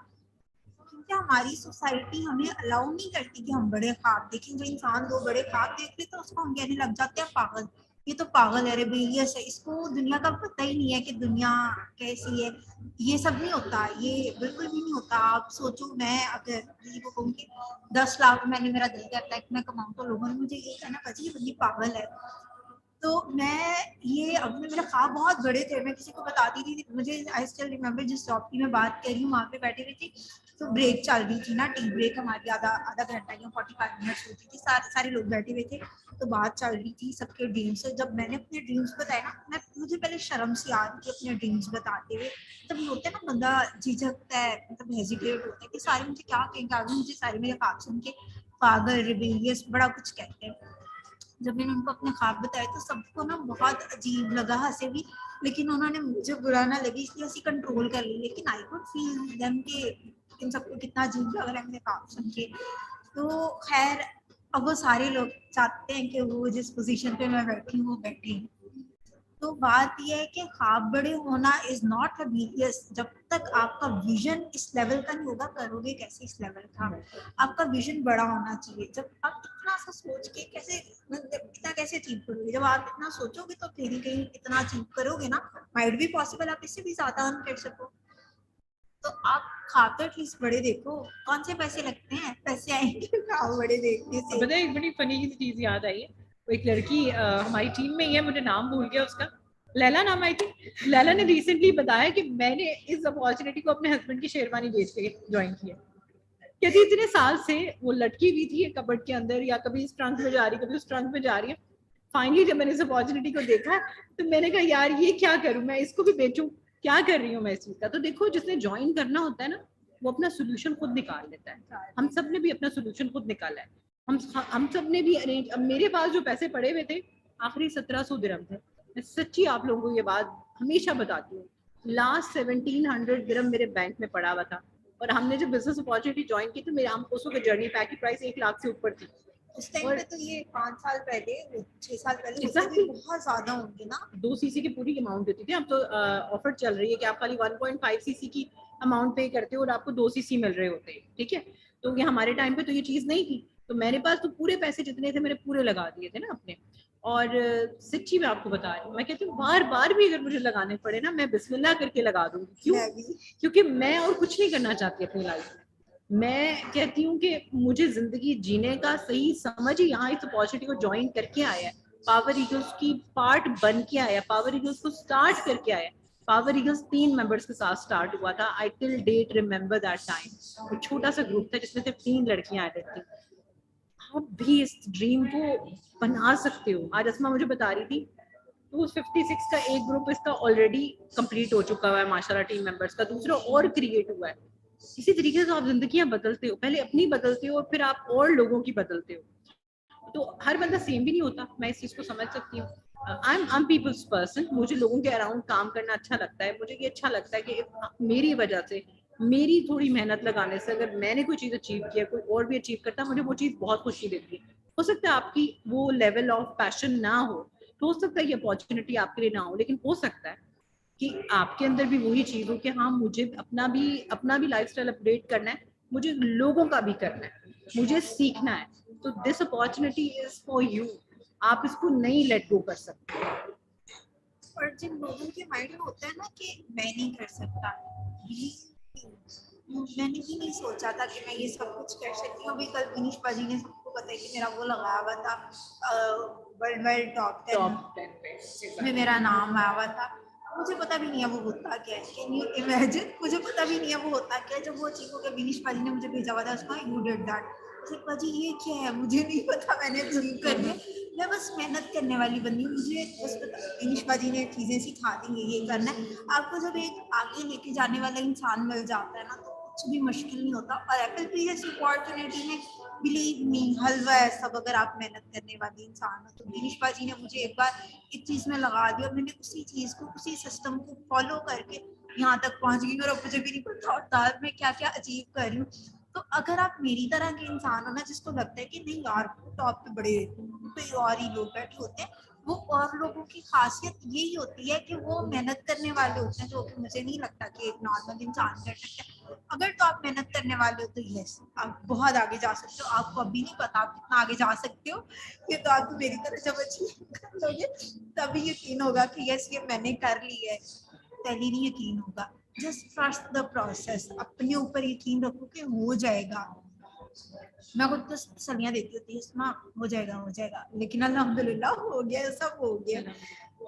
B: क्योंकि हमारी सोसाइटी हमें अलाउ नहीं करती कि हम बड़े ख्वाब देखें। जो इंसान दो बड़े ख्वाब देख ले तो उसको हम कहने लग जाते हैं पागल, ये तो पागल है, रेबेलियस है, इसको दुनिया का पता ही नहीं है कि दुनिया कैसी है। ये सब नहीं होता, ये बिल्कुल भी नहीं होता। आप सोचो मैं अगर किसी को कहूँ कि 10 लाख मैंने मेरा दिल करता है कि मैं कमाऊँ, तो लोगों ने मुझे ये कहना बची ये बंदी पागल है। तो मैं ये अपने मेरे ख्वाब बहुत बड़े थे, मैं किसी को बताती थी। मुझे आई स्टिल रिमेम्बर जिस शॉप की मैं बात कर रही हूँ वहाँ पे बैठी हुई थी, तो ब्रेक चल रही थी ना, टी ब्रेक हमारी आधा आधा घंटा या 45 मिनट्स होती थी, सारे लोग बैठे हुए थे, तो बात चल रही थी सबके ड्रीम्स। जब मैंने अपने ड्रीम्स बताए ना, मैं मुझे पहले शर्म सी आ रही थी अपने ड्रीम्स बताते हुए। तब होता है ना बंदा झिझकता है, मतलब हेजिटेट होता है कि सारे मुझे क्या कहेंगे आगे, मुझे सारे मेरे ख्वाब सुन के पागल, रिबेलियस, बड़ा कुछ कहते हैं। जब मैंने उनको अपने ख्वाब बताए तो सबको ना बहुत अजीब लगा, हंसे भी, लेकिन उन्होंने मुझे बुरा ना लगी इसलिए उसी कंट्रोल कर ली। लेकिन आई कुड फील देम कि इन सबको कितना अजीब लग रहा है मेरे ख्वाब सुन के। तो खैर अब वो सारे लोग चाहते हैं कि वो जिस पोजीशन पे मैं बैठी हूँ वो बैठी हूँ। तो बात यह है कि ख्वाब बड़े होना इज नॉट रिलीजियस। जब तक आपका विजन इस लेवल का नहीं होगा, करोगे कैसे इस लेवल का? आपका विजन बड़ा होना चाहिए। जब आप इतना सा सोच के कैसे इतना कैसे अचीव करोगे? जब आप इतना सोचोगे तो फिर ही कहीं इतना अचीव करोगे ना। माइट भी पॉसिबल आप इससे भी ज्यादा अर्न कर सको। तो आप ख्वाब तो एटलीस्ट बड़े देखो। कौन से पैसे लगते हैं? पैसे आएंगे ख्वाब बड़े देखने से।
A: पता है एक बड़ी फनी चीज याद आई है, वो एक लड़की हमारी टीम में ही है, मुझे नाम भूल गया उसका, लैला नाम आई थी। लैला ने रिसेंटली बताया कि मैंने इस अपॉर्चुनिटी को अपने हस्बैंड की शेरवानी बेच के ज्वाइन किया, क्योंकि इतने साल से वो लटकी हुई थी कबर्ड के अंदर, या कभी इस ट्रंक में जा रही कभी उस ट्रंक में जा रही है। फाइनली जब मैंने इस अपॉर्चुनिटी को देखा तो मैंने कहा यार ये क्या करूं, मैं इसको भी बेचूं, क्या कर रही हूँ मैं इस चीज का। तो देखो जिसने ज्वाइन करना होता है ना वो अपना सोल्यूशन खुद निकाल लेता है। हम सब ने भी अपना सोल्यूशन खुद निकाला है। हम सब ने भी अरेंज, अब मेरे पास जो पैसे पड़े हुए थे आखिरी 1700 दिरहम थे। मैं सच्ची आप लोगों को ये बात हमेशा बताती हूँ, लास्ट 1700 दिरहम मेरे बैंक में पड़ा हुआ था। और हमने जब बिजनेस अपॉर्चुनिटी ज्वाइन की तो मेरे हम उस वक्त जर्नी पैक की प्राइस 1 लाख से ऊपर थी।
B: उस टाइम पे तो ये 5 साल पहले 6 साल पहले
A: Exactly.
B: बहुत ज्यादा होंगे ना।
A: 2 सीसी की पूरी अमाउंट देती थी। अब तो ऑफर चल रही है कि आप खाली 1.5 सीसी की अमाउंट पे करते हो और आपको 2 सीसी मिल रहे होते हैं, ठीक है। तो ये हमारे टाइम पे तो ये चीज नहीं थी, तो मेरे पास तो पूरे पैसे जितने थे मेरे पूरे लगा दिए थे ना अपने। और सच्ची मैं आपको बता रही हूँ, मैं कहती हूँ बार बार भी अगर मुझे लगाने पड़े ना, मैं बिस्मिल्लाह करके लगा दूंगी। क्यों? क्योंकि मैं और कुछ नहीं करना चाहती अपनी लाइफ में। मैं कहती हूँ कि मुझे जिंदगी जीने का सही समझ ही यहाँ इस अपॉर्चुनिटी को ज्वाइन करके आया है, पावर ईगल्स की पार्ट बन के आया, पावर ईगल्स को स्टार्ट करके आया। पावर ईगल्स 3 मेंबर्स के साथ स्टार्ट हुआ था। I till date remember that time. एक छोटा सा ग्रुप था जिसमें सिर्फ 3 लड़कियां एडेड थी। आप भी इस ड्रीम को बना सकते हो। आज असमा मुझे बता रही थी तो 56 का एक ग्रुप इसका ऑलरेडी कंप्लीट हो चुका हुआ है माशाल्लाह, टीम मेंबर्स का दूसरा और क्रिएट हुआ है। इसी तरीके से आप जिंदगियां बदलते हो, पहले अपनी बदलते हो और फिर आप और लोगों की बदलते हो। तो हर बंदा सेम भी नहीं होता, मैं इस चीज को समझ सकती हूँ। आई एम पीपल्स पर्सन, मुझे लोगों के अराउंड काम करना अच्छा लगता है। मुझे ये अच्छा लगता है कि मेरी वजह से, मेरी थोड़ी मेहनत लगाने से अगर मैंने कोई चीज अचीव किया, कोई और भी अचीव करता, मुझे वो चीज बहुत खुशी देती है। हो सकता है आपकी वो लेवल ऑफ पैशन ना हो, तो हो सकता है ये अपॉर्चुनिटी आपके लिए ना हो, लेकिन हो सकता है कि आपके अंदर भी वही चीज हो कि हाँ मुझे अपना भी लाइफस्टाइल अपडेट करना है, मुझे लोगों का भी करना है, मुझे सीखना है। तो this opportunity is for you. आप इसको नहीं लेट गो कर सकते।
B: और जिन लोगों के माइंड में होता है ना कि मैं नहीं कर सकता, मैंने भी नहीं सोचा था कि मैं ये सब कुछ कर सकती हूँ। अभी कल विनीश पाजी ने, सबको पता है कि मेरा वो लगाया हुआ था वर्ल्ड वाइड टॉप 10 में मेरा नाम आया हुआ था। मुझे पता भी नहीं है वो होता क्या है, कैन यू इमेजिन? मुझे पता भी नहीं है वो होता क्या है। जब वो चीज़ हो गया, विनीश पाजी ने मुझे भेजा हुआ था उसका, यू डिड दैट। पाजी ये क्या है, मुझे नहीं पता, मैंने अचीव करनी है। मैं बस मेहनत करने वाली बंदी हूँ, मुझे बस विनीश पाजी ने चीज़ें सिखा दी, ये करना है आपको। जब एक आगे लेके जाने वाला इंसान मिल जाता है ना, तो कुछ भी मुश्किल नहीं होता। और एप्पल अपॉर्चुनिटी में बिलीव मी, हलवा है सब, अगर आप मेहनत करने वाली इंसान हो। तो विनीश पाजी ने मुझे एक बार एक चीज में लगा दिया, मैंने उसी चीज को, उसी सिस्टम को फॉलो करके यहाँ तक पहुंच गई। और अब मुझे भी नहीं पता होता मैं क्या क्या अचीव कर रही हूँ। तो अगर आप मेरी तरह के इंसान हो ना, जिसको लगता है कि नहीं यार टॉप पे बड़े कोई और ही लोग बैठे होते हैं, वो और लोगों की खासियत यही होती है कि वो मेहनत करने वाले होते हैं, जो कि मुझे नहीं लगता कि एक नॉर्मल इंसान कर सकता है। अगर तो आप मेहनत करने वाले हो तो यस, आप बहुत आगे जा सकते हो। आपको अभी नहीं पता आप कितना आगे जा सकते हो, ये तो आपको मेरी तरह जब अचीव कर लोगे तभी यकीन होगा कि यस ये मैंने कर ली है। पहले नहीं यकीन होगा। जस्ट ट्रस्ट द प्रोसेस, अपने ऊपर यकीन रखो कि हो जाएगा। मैं खुद को तसल्लियां देती होती है, हाँ हो जाएगा हो जाएगा, लेकिन अल्हम्दुलिल्लाह हो गया, सब हो गया।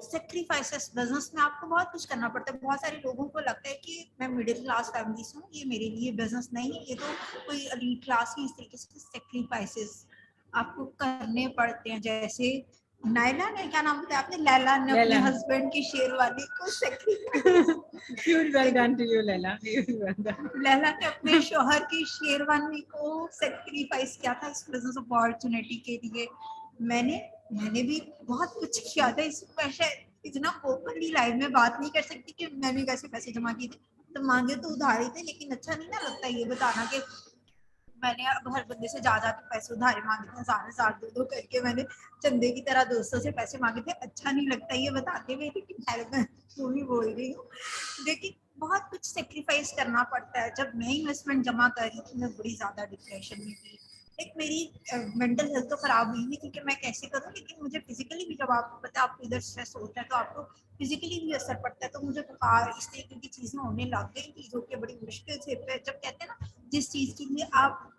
B: सेक्रीफाइसेस बिजनेस में आपको बहुत कुछ करना पड़ता है। बहुत सारे लोगों को लगता है कि मैं मिडिल क्लास फैमिली से हूँ, ये मेरे लिए बिजनेस नहीं है, ये तो कोई एलीट क्लास की। इस तरीके से सेक्रीफाइसेस आपको करने पड़ते हैं। जैसे नायला ने, क्या नाम बताया आपने, लैला ने अपने हस्बैंड की शेरवानी को लैला ने अपने शोहर की शेरवानी को सेक्रीफाइस किया था इस बिजनेस अपॉर्चुनिटी के लिए। मैंने भी बहुत कुछ किया था। इस वैसे इतना ओपनली लाइव में बात नहीं कर सकती कि मैंने कैसे पैसे जमा किए थे, तो मांगे तो उधारी थे, लेकिन अच्छा नहीं ना लगता ये बताना कि मैंने अब हर बंदे से जा के पैसे उधारे मांगे थे, 1000 दो करके मैंने चंदे की तरह दोस्तों से पैसे मांगे थे। अच्छा नहीं लगता ये बताते हुए, लेकिन मैं क्यों ही बोल रही हूँ। लेकिन बहुत कुछ सेक्रीफाइस करना पड़ता है। जब मैं इन्वेस्टमेंट जमा कर रही थी, मैं बड़ी ज्यादा डिप्रेशन में थी। एक मेरी मेंटल हेल्थ तो खराब हुई हुई थी कि मैं कैसे करूँ, लेकिन मुझे फिजिकली भी, जब आपको पता है आपको इधर स्ट्रेस होता है तो आपको फिजिकली भी असर पड़ता है। तो मुझे बुखार, इस तरीके की चीजें होने लग गई थी, जो कि बड़ी मुश्किल से, जब कहते हैं ना जिस चीज के लिए आप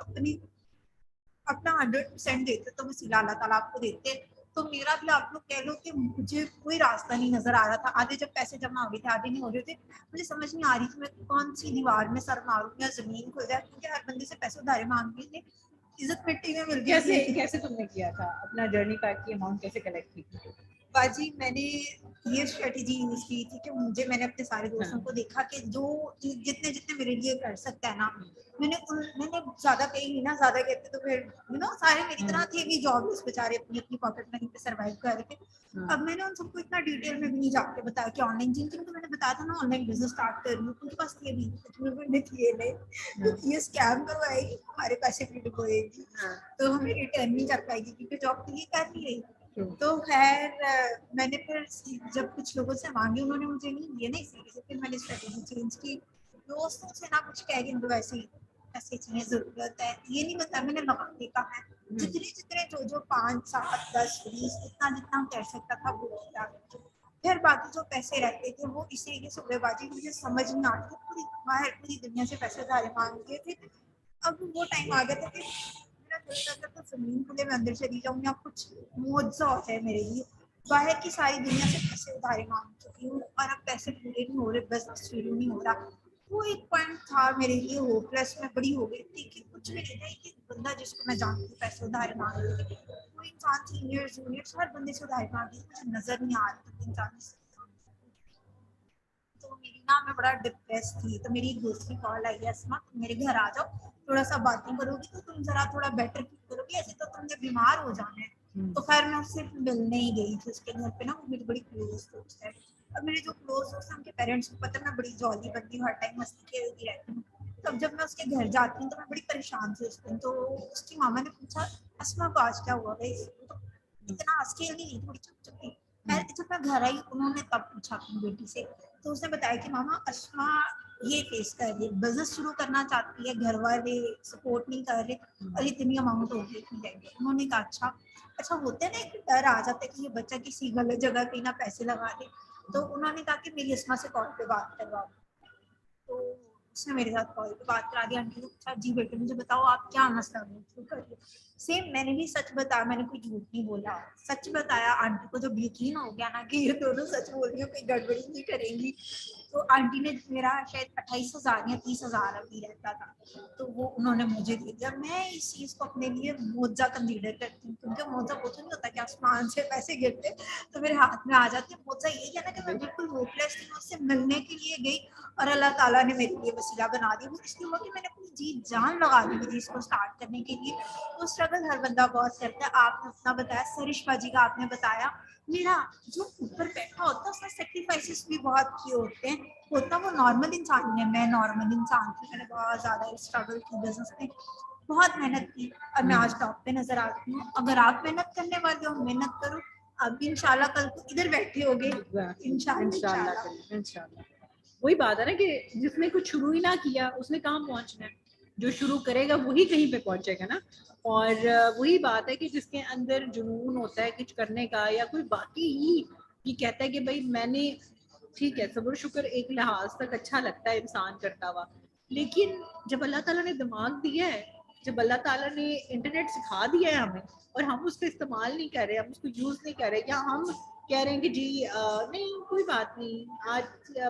B: अपना 100% देते तो वो सिला अल्लाह ताला आपको देते। तो मेरा भी आप लोग कह लो कि मुझे कोई रास्ता नहीं नजर आ रहा था। आधे जब पैसे जमा हो गए थे, आधे नहीं हो रहे थे। मुझे समझ नहीं आ रही थी मैं कौन सी दीवार में सर मारूं या जमीन खुल जाए, क्योंकि हर बंदे से पैसे उधारे मांग रहे थे। इज्जत मिट्टी में मिल गई।
A: कैसे तुमने किया था अपना जर्नी पैक की अमाउंट कैसे कलेक्ट की?
B: बाजी मैंने ये स्ट्रेटेजी यूज की थी कि मुझे, मैंने अपने सारे दोस्तों को देखा कि जो जितने जितने मेरे लिए कर सकता है ना, मैंने ज्यादा पे ही ना, ज्यादा कहते तो फिर सारे मेरी तरह थे भी, जॉब्स बेचारे अपनी अपनी पॉकेट मनी पे सर्वाइव कर रहे थे। अब मैंने उन सबको इतना डिटेल में भी नहीं जाके बताया कि ऑनलाइन, जिनको मैंने बताया था ना ऑनलाइन बिजनेस स्टार्ट कर रही हूँ, उनके पास ये भी ये स्कैम करवाएगी, हमारे पैसे भी डुबोएगी, तो हमें रिटर्न नहीं कर पाएगी क्योंकि जॉब तो ये कर नहीं रही। तो खैर मैंने फिर जब कुछ लोगों से मांगे, उन्होंने मुझे नहीं दिए ना, इसीलिए फिर मैंने स्ट्रेटेजी चेंज की। दोस्तों से ना कुछ कह के वैसे ऐसी चीजें जरूरत है ये नहीं बताया, मैंने लगा देखा है जितने जितने जो 5 7 10 20 जितना जितना कर सकता था वो किया। फिर बाकी जो पैसे रहते थे वो इसीलिए सुबहबाजी, मुझे समझ नहीं आती पूरी बाहर पूरी दुनिया से पैसे उधारे मांगते थे। अब वो टाइम आ गया था कि मेरा दिल करता था स्विमिंग पूल में अंदर चली जाऊँ या कुछ मुआवजा होता है मेरे लिए। बाहर की सारी दुनिया से पैसे उधारे मांग चुकी हूँ और अब पैसे पूरे नहीं हो रहे, बस शुरू नहीं हो रहा। वो एक पॉइंट था मेरे लिए होपलेस, में बड़ी हो गई थी कि कुछ भी नहीं था। कि बंदा जिसको मैं जानती हूँ पैसे उधारे मांग रही थी, वो इंसान सीनियर्स जूनियर्स हर बंदे से उधारे मांग रही थी, मुझे नजर नहीं आ रही थी इंसान से। तो मेरी ना, मैं बड़ा डिप्रेस थी, तो मेरी एक दोस्त की कॉल आई, अस्मा तुम मेरे घर आ जाओ, थोड़ा सा बातें करोगी तो तुम जरा थोड़ा बेटर फील करोगी, ऐसे तो तुमने बीमार हो जाना है। तो खैर मैं उससे मिलने ही गई थी उसके घर पे ना, वो मेरी बड़ी क्लोज दोस्त है। अब मेरे जो क्लोज दोस्त है उनके पेरेंट्स को पता मैं बड़ी जॉली बनती हूँ, हर टाइम मस्ती खेलती रहती हूँ। तब जब मैं उसके घर जाती हूँ तो मैं बड़ी परेशान थी उस दिन। तो उसकी मामा ने पूछा अस्मा को आज क्या हुआ भाई, तो इतना हंस खेल नहीं थी, बड़ी चुप चुप थी। जब मैं घर आई उन्होंने तब पूछा अपनी बेटी से, तो उसने बताया कि मामा अस्मा ये फेस कर रही है, बिजनेस शुरू करना चाहती है, घर वाले सपोर्ट नहीं कर रहे और इतनी अमाउंट होगी इतनी जाएगी। उन्होंने कहा अच्छा होता है ना, एक डर आ जाता है कि ये बच्चा किसी गलत जगह पे ना पैसे लगा दे। तो उन्होंने कहा कि मेरी अस्मा से कॉल पे बात करवा। तो उसने मेरे साथ कॉल पे बात करा दी। आंटी को पूछा जी बेटे मुझे बताओ आप क्या मसला है। सेम मैंने भी सच बताया, मैंने कोई झूठ नहीं बोला, सच बताया। आंटी को जब यकीन हो गया ना कि ये दोनों सच बोल रही है, कोई गड़बड़ी नहीं करेंगी, तो आंटी ने मेरा शायद 28,000 या 30,000 अभी रहता था, तो वो उन्होंने मुझे दे दिया। मैं इस चीज को अपने लिए मोजा कंसीडर करती हूँ, क्योंकि मोजा वो तो नहीं होता कि आसमान से पैसे गिरते तो मेरे हाथ में आ जाते। मोजा यही है ना कि मैं बिल्कुल होपलेस थी, उससे मिलने के लिए गई और अल्लाह ताला ने मेरे लिए वसीला बना दिया। वो इसलिए हुआ कि मैंने अपनी जी जान लगा दी थी इसको स्टार्ट करने के लिए। तो स्ट्रगल हर बंदा बहुत करता है। आपने अपना बताया, सरिश बाजी का आपने बताया, मेरा जो ऊपर बैठा होता है उसने सेक्रीफाइसेस भी बहुत किए होते हैं, होता वो नॉर्मल इंसान है, मैं नॉर्मल इंसान थी, मैंने बहुत ज्यादा स्ट्रगल की बिजनेस में, बहुत मेहनत की और मैं आज टॉप पे नजर आती हूँ। अगर आप मेहनत करने वाले हो मेहनत करो, अब इंशाल्लाह कल को इधर बैठे होगे
A: इंशाल्लाह। वही बात है ना कि जिसने कुछ शुरू ही ना किया उसने कहाँ पहुंचना है, जो शुरू करेगा वही कहीं पे पहुंचेगा ना। और वही बात है कि जिसके अंदर जुनून होता है कुछ करने का, या कोई बाकी ही ये कहता है कि भाई मैंने, ठीक है सब्र शुक्र एक लिहाज तक अच्छा लगता है इंसान करता हुआ, लेकिन जब अल्लाह ताला ने दिमाग दिया है, जब अल्लाह ताला ने इंटरनेट सिखा दिया है हमें और हम उसका इस्तेमाल नहीं कर रहे, हम उसको यूज नहीं कर रहे, या हम कह रहे हैं कि जी नहीं कोई बात नहीं, आज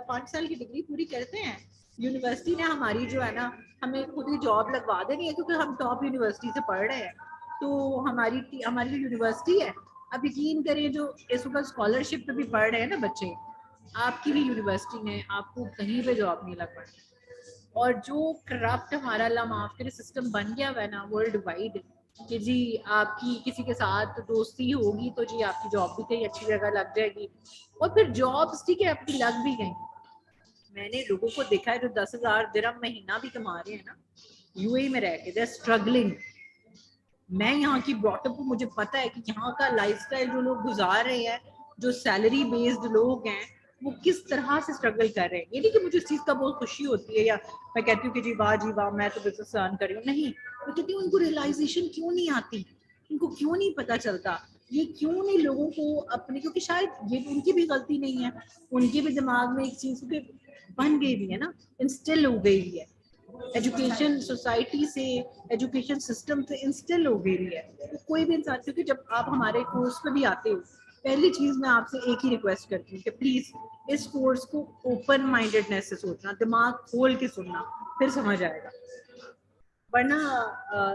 A: 5 साल की डिग्री पूरी करते हैं, यूनिवर्सिटी ने हमारी जो है ना हमें खुद ही जॉब लगवा देनी है क्योंकि हम टॉप यूनिवर्सिटी से पढ़ रहे हैं, तो हमारी हमारी यूनिवर्सिटी है। अब यकीन करें जो इस वक्त स्कॉलरशिप पे भी पढ़ रहे हैं ना बच्चे, आपकी भी यूनिवर्सिटी में आपको कहीं पे जॉब नहीं लग पाती। और जो करप्ट हमारा अल्लाह माफ करे सिस्टम बन गया हुआ है ना वर्ल्ड वाइड, कि जी आपकी किसी के साथ दोस्ती होगी तो जी आपकी जॉब भी कहीं अच्छी जगह लग जाएगी, और फिर जॉब्स ठीक है आपकी लग भी गई। मैंने लोगों को देखा है जो 10,000 दिरहम महीना भी कमा रहे हैं ना यूएई में रह के, दे स्ट्रगलिंग। मैं यहाँ की ब्रॉटअप हूँ, मुझे पता है कि यहाँ का लाइफस्टाइल जो लोग गुजार रहे हैं, जो सैलरी बेस्ड लोग हैं, वो किस तरह से स्ट्रगल कर रहे हैं। ये नहीं कि मुझे इस चीज़ का बहुत खुशी होती है या मैं कहती हूँ कि जी वाह मैं तो बिजनेस अर्न कर रही हूँ, नहीं, मैं कहती हूँ उनको रियलाइजेशन क्यों नहीं आती, उनको क्यों नहीं पता चलता, ये क्यों नहीं लोगों को अपने, क्योंकि शायद ये उनकी भी गलती नहीं है, उनके भी दिमाग में एक चीज़ बन गई भी है ना, इंस्टिल हो गई है, एजुकेशन सोसाइटी से, एजुकेशन सिस्टम से इंस्टिल हो गई है। तो कोई भी इंसान, क्योंकि जब आप हमारे कोर्स पे भी आते हो, पहली चीज मैं आपसे एक ही रिक्वेस्ट करती हूँ कि प्लीज इस कोर्स को ओपन माइंडेडनेस से सोचना, दिमाग खोल के सुनना, फिर समझ आएगा। वरना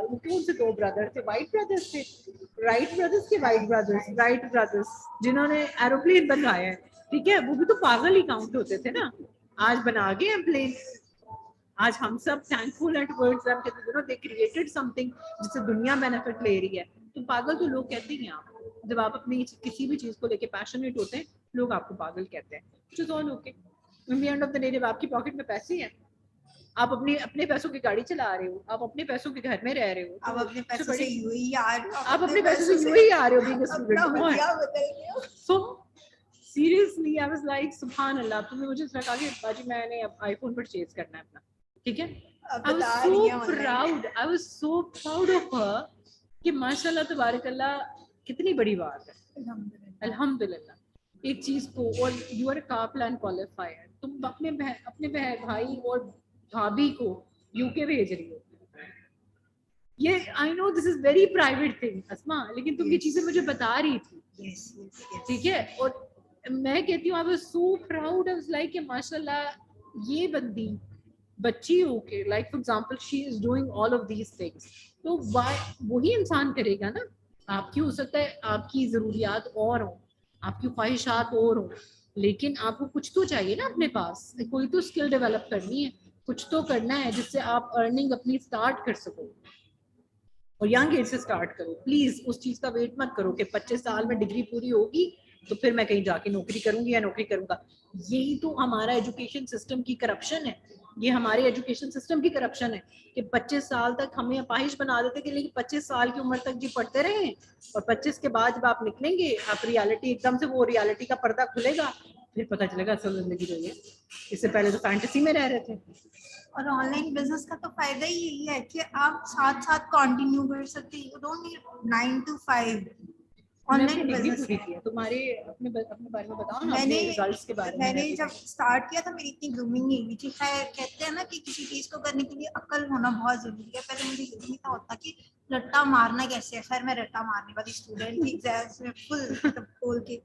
A: वो कौन से दो ब्रदर थे, वाइट ब्रदर्स थे, राइट ब्रदर्स के वाइट ब्रदर्स, राइट ब्रदर्स, जिन्होंने एरोप्लेन बनवाया है, ठीक है, वो भी तो पागल ही काउंट होते थे ना, आज बना गए हैं प्लेन। आज हम सब थैंकफुल एट वर्ड्स देम कि you know they created something जिससे दुनिया बेनिफिट ले रही है। तो पागल तो लोग कहते ही हैं आप, जब आप अपनी किसी भी चीज को लेके पैशनेट होते हैं लोग आपको पागल कहते हैं, which is all okay. In the end of the day, जब आपकी पॉकेट में पैसे हैं, आप अपने अपने पैसों की गाड़ी चला रहे हो, आप अपने पैसों के घर में रह रहे हो,
B: आप अपने पैसों से यूएई आ रहे हो,
A: आप अपने पैसों से यूएई आ रहे हो being a
B: student.
A: So seriously I was like सुभान अल्लाह। तो मुझे लगा कि बाजी मैंने अब आईफोन परचेज करना है अपना, ठीक है। I was so proud, I was so proud of her कि माशाल्लाह तबारकल्लाह कितनी बड़ी बात है, अल्हम्दुलिल्लाह एक चीज को। और यू आर कापलान क्वालिफायर, तुम अपने भाई और भाभी को यूके भेज रही हो, ये I know this is very private thing Asma, लेकिन तुम ये चीजें मुझे बता रही थी, ठीक है। और मैं कहती हूँ I was so proud, I was like माशाल्लाह ये बंदी बच्ची होके, like for example she is doing all of these things, तो वही इंसान करेगा ना। आपकी हो सकता है आपकी जरूरियात और हो, आपकी ख्वाहिशात और हो, लेकिन आपको कुछ तो चाहिए ना अपने पास, कोई तो स्किल डेवलप करनी है, कुछ तो करना है जिससे आप अर्निंग अपनी स्टार्ट कर सको, और यंग एज से स्टार्ट करो। प्लीज उस चीज का वेट मत करो कि 25 साल में डिग्री पूरी होगी तो फिर मैं कहीं जाके नौकरी करूंगी या नौकरी करूंगा। यही तो हमारा एजुकेशन सिस्टम की करप्शन है, ये हमारे एजुकेशन सिस्टम की करप्शन है कि 25 साल तक हमें अपाहिज बना देते कि लेकिन 25 साल की उम्र तक जी पढ़ते रहे, और 25 के बाद जब आप निकलेंगे आप रियलिटी एकदम से वो रियलिटी का पर्दा खुलेगा, फिर पता चलेगा असल जिंदगी जो है, इससे पहले तो फैंटेसी में रह रहे थे।
B: और ऑनलाइन बिजनेस का तो फायदा ही यही है कि आप साथ साथ कंटिन्यू कर सकते हैं, you don't need 9 to 5। Online business
A: तुम्हारे अपने बारे में बताओ ना, अपने रिजल्ट्स के बारे में।
B: मैंने जब स्टार्ट किया था मेरी इतनी ग्रूमिंग नहीं हुई थी। खैर कहते हैं ना कि किसी चीज को करने के लिए अक्ल होना बहुत जरूरी है। पहले मुझे ये नहीं था होता कि रट्टा मारना कैसे है। खैर मैं रट्टा मारने वाली स्टूडेंट थी, एग्जाम्स में फुल बोल के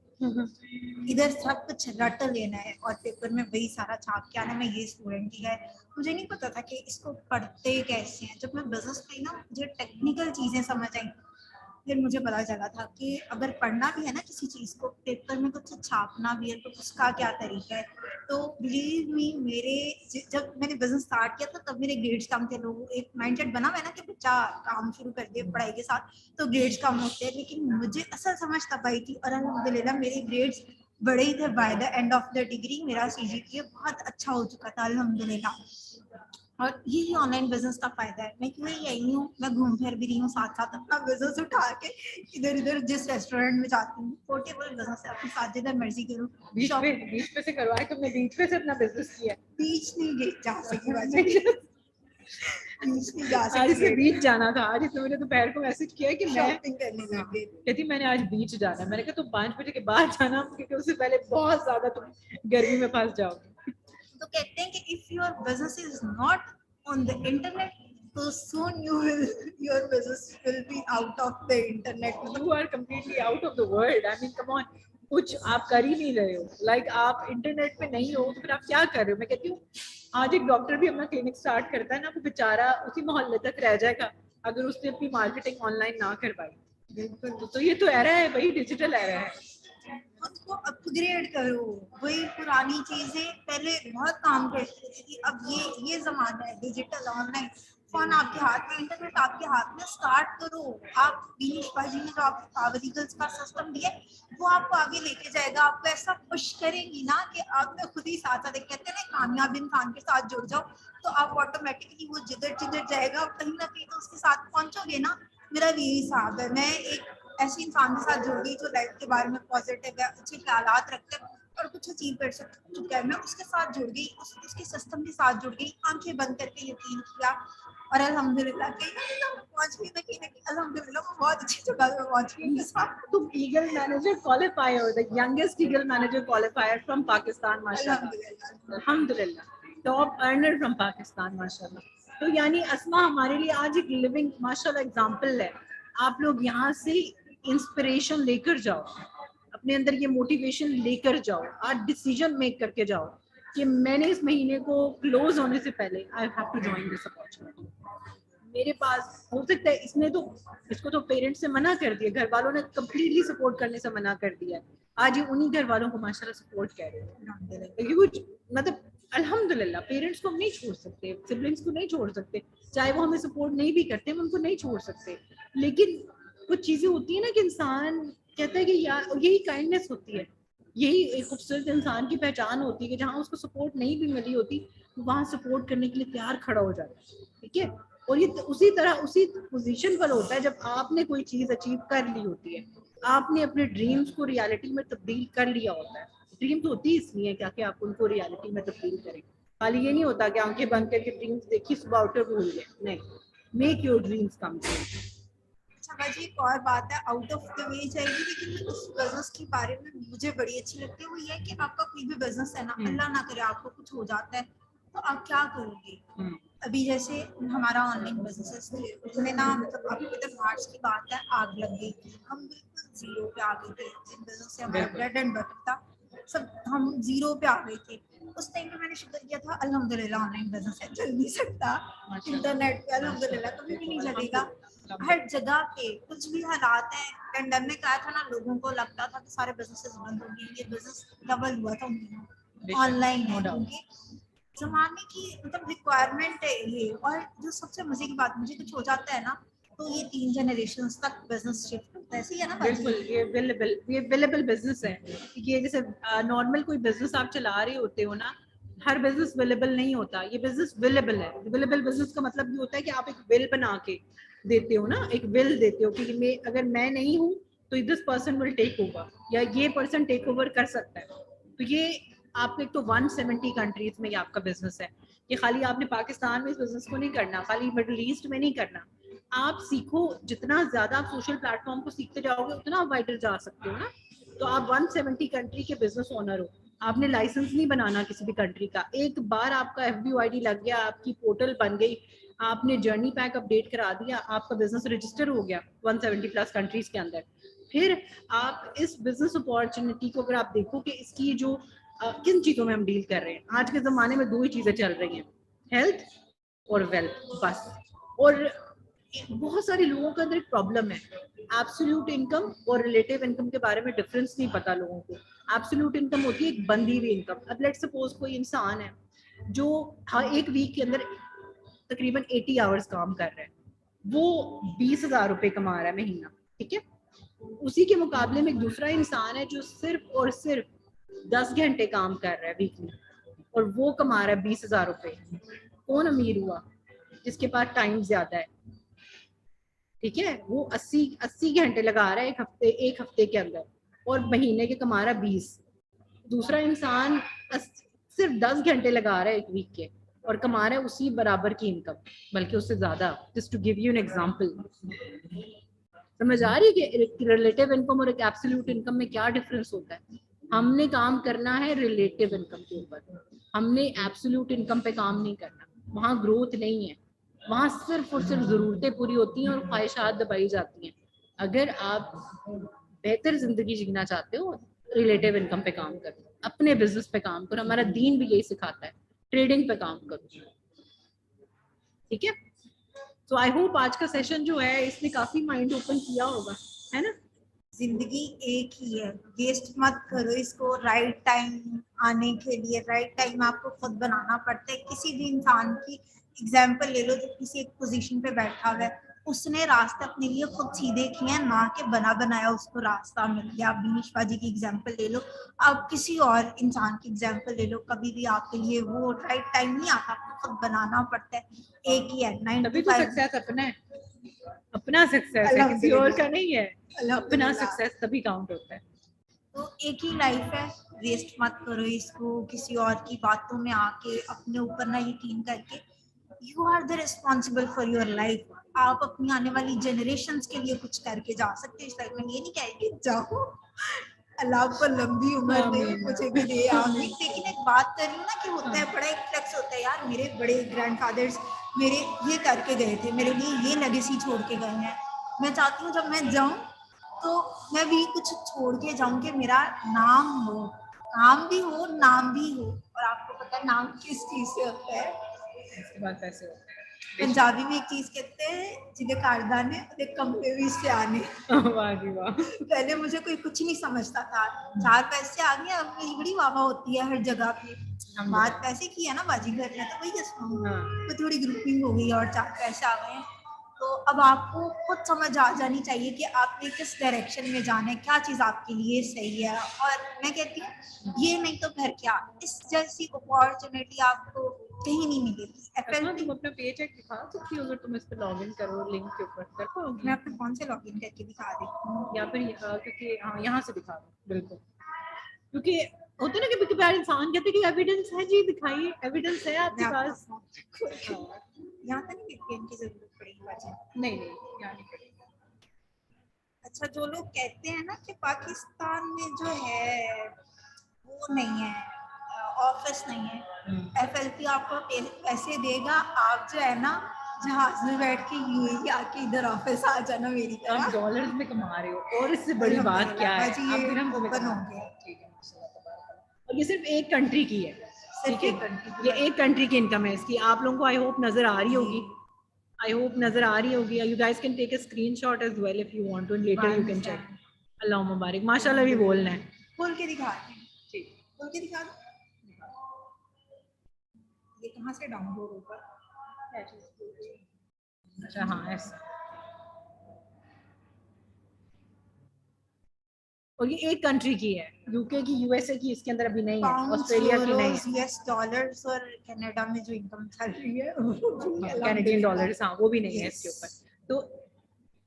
B: इधर सब कुछ रट लेना है और पेपर में वही सारा छाप के आना। मैं ये स्टूडेंट ही है, मुझे नहीं पता था कि इसको पढ़ते कैसे हैं। जब मैं बिजनेस में ना मुझे टेक्निकल चीजें समझ आई, फिर मुझे पता चला था कि अगर पढ़ना भी है ना किसी चीज को, पेपर में कुछ छापना भी है तो उसका क्या तरीका है। तो बिलीव मी, मेरे जब मैंने बिजनेस स्टार्ट किया था तब मेरे ग्रेड्स कम थे। लोग एक माइंडसेट बना हुआ है ना कि बच्चा काम शुरू कर दे पढ़ाई के साथ तो ग्रेड्स कम होते हैं, लेकिन मुझे असल समझ तब आई थी। और अल्हम्दुलिल्लाह मेरे ग्रेड्स बड़े ही थे। By the end of the degree मेरा सीजीपीए बहुत अच्छा हो चुका था अल्हम्दुलिल्लाह। और यही ऑनलाइन बिजनेस का फायदा है। मैं क्यों ही आई हूँ, मैं घूम फिर भी रही हूँ, साथ साथ अपना बिजनेस उठा के इधर इधर जिस रेस्टोरेंट में जाती हूँ। पोर्टेबल बिजनेस है, अपनी साथ जिधर मर्जी करूँ।
A: बीच पे से करवाए तुमने, बीच पे से अपना बिजनेस किया?
B: बीच नहीं जा सकी आज से
A: बीच जाना था। आज इसने मुझे दोपहर को मैसेज किया कि मैं
B: शॉपिंग करने जाऊंगी,
A: कहती मैंने आज बीच जाना है। मैंने कहा तुम 5 बजे के बाद जाना क्योंकि उससे पहले बहुत ज्यादा तुम गर्मी में फंस जाओगे।
B: तो कहते हैं कि if your business is not on the internet तो soon your business will be out of the internet.
A: You are completely out of the world. I mean, come on. कुछ आप कर ही नहीं रहे हो, लाइक आप इंटरनेट पे नहीं हो तो फिर आप क्या कर रहे हो। मैं कहती हूँ आज एक डॉक्टर भी अपना क्लिनिक स्टार्ट करता है ना, वो बेचारा उसी मोहल्ले तक रह जाएगा अगर उसने अपनी मार्केटिंग ऑनलाइन ना करवाई। बिल्कुल, तो ये तो एरा है भाई, डिजिटल एरा है।
B: उसको अपग्रेड करो, वही पुरानी चीजें पहले बहुत काम करती थी, अब ये जमाना है डिजिटल ऑनलाइन। फोन आपके हाथ में, इंटरनेट आपके हाथ में, स्टार्ट करो। आप बीनिश बाजी ने जो आपको पावरी गर्ल्स का सिस्टम दिया वो आपको आगे लेके जाएगा, आपको ऐसा पुश करेंगी ना कि आप में खुद ही साथ साथ, कहते हैं ना कामयाब इंसान के साथ जुड़ जाओ तो आप ऑटोमेटिकली वो जिधर जिधर जाएगा कहीं ना कहीं तो उसके साथ पहुंचोगे ना। मेरा भी यही हिसाब है। मैं एक ऐसे इंसान के साथ जुड़ गई जो लाइफ के बारे में पॉजिटिव है, अच्छे ख्यालात रखते हैं और कुछ अचीव कर चुका है। मैं उसके साथ जुड़ गई, उसके सिस्टम के साथ जुड़ गई, आंखें बंद करके यकीन किया और अल्हम्दुलिल्लाह पहुंच गई। अल्हम्दुलिल्लाह बहुत अच्छी जगह पे पहुंच गई।
A: तुम eagle manager qualifier, the youngest eagle manager qualifier from Pakistan माशाल्लाह, अल्हम्दुलिल्लाह टॉप अर्नर फ्रॉम पाकिस्तान माशाल्लाह। तो यानी अस्मा हमारे लिए आज एक लिविंग माशाल्लाह एग्जांपल है। आप लोग यहाँ से इंस्पिरेशन लेकर जाओ, अपने अंदर ये मोटिवेशन लेकर जाओ, आज डिसीजन मेक करके जाओ कि मैंने इस महीने को क्लोज होने से पहले I have to join this opportunity. मेरे पास हो सकता है इसने तो इसको तो पेरेंट्स ने मना कर दिया, घर वालों ने कम्प्लीटली सपोर्ट करने से मना कर दिया। आज ये उन्हीं घर वालों को माशाल्लाह सपोर्ट कर रहे हैं, क्योंकि कुछ मतलब अल्हम्दुलिल्लाह पेरेंट्स को हम नहीं छोड़ सकते, सिबलिंग्स को नहीं छोड़ सकते, चाहे वो हमें सपोर्ट नहीं भी करते हम उनको नहीं छोड़ सकते। लेकिन कुछ चीजें होती है ना कि इंसान कहता है कि यार यही काइंडनेस होती है, यही एक खूबसूरत इंसान की पहचान होती है कि जहाँ उसको सपोर्ट नहीं भी मिली होती वहाँ सपोर्ट करने के लिए तैयार खड़ा हो जाता है, ठीक है। और ये उसी तरह उसी पोजीशन पर होता है जब आपने कोई चीज अचीव कर ली होती है, आपने अपने ड्रीम्स को रियलिटी में तब्दील कर लिया होता है। ड्रीम्स होती इसलिए क्या कि आप उनको रियलिटी में तब्दील करें, खाली ये नहीं होता कि आंखें बंद करके ड्रीम्स देखी सुबह उठे भूल गए, नहीं, make your dreams come true.
B: अच्छा बाजी एक और बात है, आउट ऑफ द वे जाएगी, लेकिन उस बिजनेस के बारे में मुझे बड़ी अच्छी लगती है, वो ये है कि आपका कोई भी बिजनेस है ना, अल्लाह ना करे आपको कुछ हो जाता है तो आप क्या करोगे। अभी जैसे हमारा ऑनलाइन बिजनेस थे, उसमें ना मतलब अभी तक मार्च की बात है, आग लग गई, हम बिल्कुल जीरो पे आ गए थे, जिन बिजनेस से हमारा ब्रेड एंड बटर था सब हम जीरो पे आ गए थे। उस टाइम पे मैंने शुक्र किया था अल्हम्दुलिल्लाह ऑनलाइन बिजनेस है, चल नहीं सकता इंटरनेट पे, अल्हम्दुलिल्लाह कभी भी नहीं चलेगा। हर जगह पे कुछ भी हालात हैं, पेंडेमिक आया था ना, लोगों को लगता था कि सारे बिजनेसेस बंद हो गए, ये बिजनेस डबल हुआ था उनका ऑनलाइन है, क्योंकि जमाने की मतलब रिक्वायरमेंट है ये। और जो सबसे मजे की बात मुझे कुछ हो जाता है ना, तो ये 3 जनरेशंस तक बिजनेस शिफ्ट होता है, ऐसे ही है ना बाजी?
A: बिल्कुल ये अवेलेबल बिजनेस है। ये जैसे नॉर्मल कोई बिजनेस आप चला रहे होते हो ना, हर बिजनेस अवेलेबल नहीं होता, ये बिजनेस अवेलेबल है। अवेलेबल बिजनेस का मतलब ये होता है कि आप एक बिल बना के देते हो ना, एक बिल देते हो कि मैं अगर मैं नहीं हूँ तो this person will take over, या ये पर्सन टेक ओवर कर सकता है। तो ये आपको एक तो 170 कंट्रीज में ये आपका बिजनेस है। ये खाली आपने पाकिस्तान में इस बिजनेस को नहीं करना, खाली मिडल ईस्ट में नहीं करना, आप सीखो, जितना ज्यादा आप सोशल प्लेटफॉर्म को सीखते जाओगे उतना आप वाइडर जा सकते हो ना। तो आप 170 कंट्री के बिजनेस ओनर हो, आपने लाइसेंस नहीं बनाना किसी भी कंट्री का, एक बार आपका FBOID लग गया, आपकी पोर्टल बन गई, आपने जर्नी पैक अपडेट करा दिया, आपका बिजनेस रजिस्टर हो गया 170 प्लस कंट्रीज के अंदर। फिर आप इस बिजनेस अपॉर्चुनिटी को अगर आप देखो कि इसकी जो किन चीजों में हम डील कर रहे हैं, आज के जमाने में दो ही चीजें चल रही हैं, हेल्थ और वेल्थ, बस। और बहुत सारे लोगों के अंदर एक प्रॉब्लम है, एब्सोल्यूट इनकम और रिलेटिव इनकम के बारे में डिफरेंस नहीं पता लोगों को। एब्सोल्यूट इनकम होती है एक बंधी हुई इनकम। अब लेट्स सपोज कोई इंसान है जो एक वीक के अंदर तकरीबन 80 आवर्स काम कर रहा है, वो 20,000 रुपए कमा रहा है महीना, ठीक है। उसी के मुकाबले में एक दूसरा इंसान है जो सिर्फ और सिर्फ 10 घंटे काम कर रहा है वीकली और वो कमा रहा है 20,000 रुपए। कौन अमीर हुआ? जिसके पास टाइम ज्यादा है, ठीक है। वो 80 घंटे लगा रहा है एक हफ्ते के अंदर और महीने के कमा रहा है 20। दूसरा इंसान सिर्फ 10 घंटे लगा रहा है एक वीक के और कमा रहा है उसी बराबर की इनकम, बल्कि उससे ज्यादा। Just to give you an example, समझ आ रही है कि रिलेटिव इनकम और एक एब्सोल्यूट इनकम में क्या डिफरेंस होता है। हमने काम करना है रिलेटिव इनकम के ऊपर, हमने एब्सोल्यूट इनकम पे काम नहीं करना, वहाँ ग्रोथ नहीं है, वहाँ सिर्फ और सिर्फ जरूरतें पूरी होती हैं और ख्वाहिशात दबाई जाती हैं। अगर आप बेहतर जिंदगी जीना चाहते हो, रिलेटिव इनकम पे काम करो, अपने बिजनेस पे काम करो, हमारा दीन भी यही सिखाता है, ट्रेडिंग पे काम करो, ठीक है। तो आई होप आज का सेशन जो है इसने काफी माइंड ओपन किया होगा, है ना।
B: जिंदगी एक ही है, वेस्ट मत करो इसको। राइट टाइम आने के लिए राइट टाइम आपको खुद बनाना पड़ता है। किसी भी इंसान की एग्जाम्पल ले लो जो किसी एक पोजीशन पे बैठा हुआ है, उसने रास्ते अपने लिए खुद सीधे किए हैं, ना कि बना बनाया उसको रास्ता मिल गया। आप बिनीश बाजी की एग्जाम्पल ले लो, आप किसी और इंसान की एग्जाम्पल ले लो, कभी भी आपके लिए वो राइट टाइम नहीं आता, आपको खुद बनाना पड़ता है। एक ही है 9
A: तभी
B: to
A: तो
B: 5।
A: सक्सेस अपना है, अपना सक्सेस है, किसी और का नहीं है। अपना सक्सेस तभी काउंट होता है।
B: तो एक ही लाइफ है, वेस्ट मत करो इसको किसी और की बातों में आके, अपने ऊपर ना यकीन करके। You are the responsible for your life. आप अपनी आने वाली जनरेशंस के लिए कुछ करके जा सकते हो इस लाइफ में। ये नहीं कहेंगे जाओ, अल्लाह को लंबी उम्र दे, मुझे भी दे आमीन। लेकिन एक बात कर रही हूँ ना कि होता है, बड़ा एक फ्लेक्स होता है यार, मेरे बड़े ग्रैंडफादर्स मेरे ये करके गए थे, मेरे लिए ये लेगेसी छोड़ के गए हैं। मैं चाहती हूँ जब मैं जाऊँ तो मैं भी कुछ छोड़ के जाऊं कि मेरा नाम हो, काम भी हो, नाम भी हो। और आपको पता है नाम किस चीज से होता है?
A: इसके बाद पैसे होते हैं।
B: पंजाबी में एक चीज कहते हैं, जिन्हें कारदाने उन्हें कमरे भी से आने।
A: वाह जी वाह।
B: पहले मुझे कोई कुछ नहीं समझता था, 4 पैसे आ गए, अब मेरी बड़ी वाह होती है हर जगह पे। बात पैसे की है ना बाजी घर में, तो वही तो थोड़ी ग्रुपिंग हो गई और 4 पैसे आ गए। तो अब आपको खुद समझ आ जानी चाहिए कि आपने किस डायरेक्शन में जाना है, क्या चीज आपके लिए सही है। और मैं कहती हूँ ये नहीं तो फिर क्या, इस जैसी अपॉर्चुनिटी आपको कहीं नहीं मिलेगी।
A: तुम अपना पेज एक दिखा सकती हो अगर तुम इस पे लॉगिन करो, लिंक के ऊपर कर पाओगी?
B: मैं अपने फोन से लॉगिन करके दिखा देती हूँ,
A: या फिर क्योंकि हाँ यहाँ से दिखा दो बिल्कुल, क्योंकि होता है ना कि प्यार इंसान कहते हैं कि एविडेंस है जी, दिखाइए एविडेंस है आपके पास।
B: यहाँ तो नहीं VPN की जरूरत पड़ेगी वैसे।
A: नहीं यहाँ नहीं पड़ेगी।
B: अच्छा, जो लोग कहते हैं ना कि पाकिस्तान में जो है वो नहीं है, ऑफिस नहीं है, FLP आपको पैसे देगा, आप जो है ना जहाज में बैठ के यूएई आके इधर ऑफिस आ जाना मेरी तरह।
A: आप डॉलर्स में कमा रहे हो और इससे बड़ी बात क्या है,
B: ये ओपन हो गया।
A: ठीक है, और ये सिर्फ एक कंट्री की है, ठीक है, ये एक कंट्री की इनकम है इसकी। आप लोगों को आई होप नजर आ रही होगी, आई होप नजर आ रही होगी। You guys can take a screenshot as well if you want to, later you can check. अल्लाह मुबारक, माशाल्लाह भी बोलना है,
B: खोल के दिखा दे। ठीक, खोल के दिखा दो। ये कहाँ से डाउनलोड होगा?
A: अच्छा हाँ ऐसा। और ये एक कंट्री की है, यूके की, यूएसए की इसके अंदर अभी नहीं है, ऑस्ट्रेलिया की नहीं है।
B: US डॉलर्स और कनाडा में जो इनकम चल रही है
A: कैनेडियन डॉलर्स, हाँ वो भी नहीं है इसके ऊपर। तो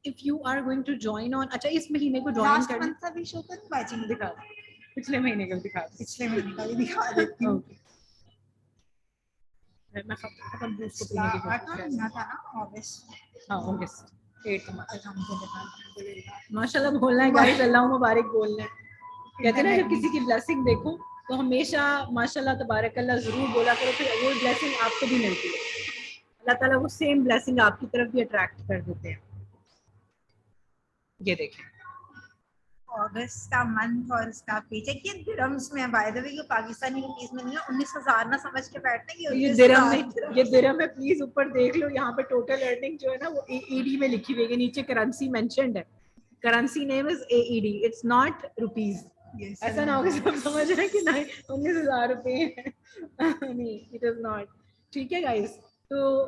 A: if you are going to join on, अच्छा इस महीने को ज्वाइन
B: कर मंथ का भी शो कर बाजी
A: दिखा, पिछले महीने का दिखा,
B: पिछले महीने का भी दिखा देती हूँ।
A: मैं खत्म बूस्ट को पीने की कोशिश
B: था ना अगस्त,
A: हाँ अगस्त 8 माशाल्लाह बोलना है गाइस, अल्लाह मुबारक बोलना है। कहते हैं ना जब किसी की ब्लेसिंग देखो तो हमेशा माशाल्लाह तबारकल्लाह जरूर बोला करो, फिर वो ब्लेसिंग आपको भी मिलती है, अल्लाह ताला वो सेम ब्लेसिंग आपकी तरफ भी अट्रैक्ट कर देते हैं। ये देखें
B: अगस्त का मंथ और इसका पेचेक ये दिरहम्स में है, बाय द वे ये पाकिस्तानी रुपीस में नहीं है। 19,000 ना समझ के बैठने की,
A: ये दिरहम में, ये दिरहम है, प्लीज ऊपर देख लो, यहाँ पे टोटल अर्निंग जो है ना वो AED में लिखी हुई है, नीचे करेंसी मेंशन्ड है, currency name is AED, it's not rupees. ऐसा ना होगा सब समझ रहे हैं कि नहीं 19,000 रुपए नहीं, इट इज नॉट। ठीक है गाइस, तो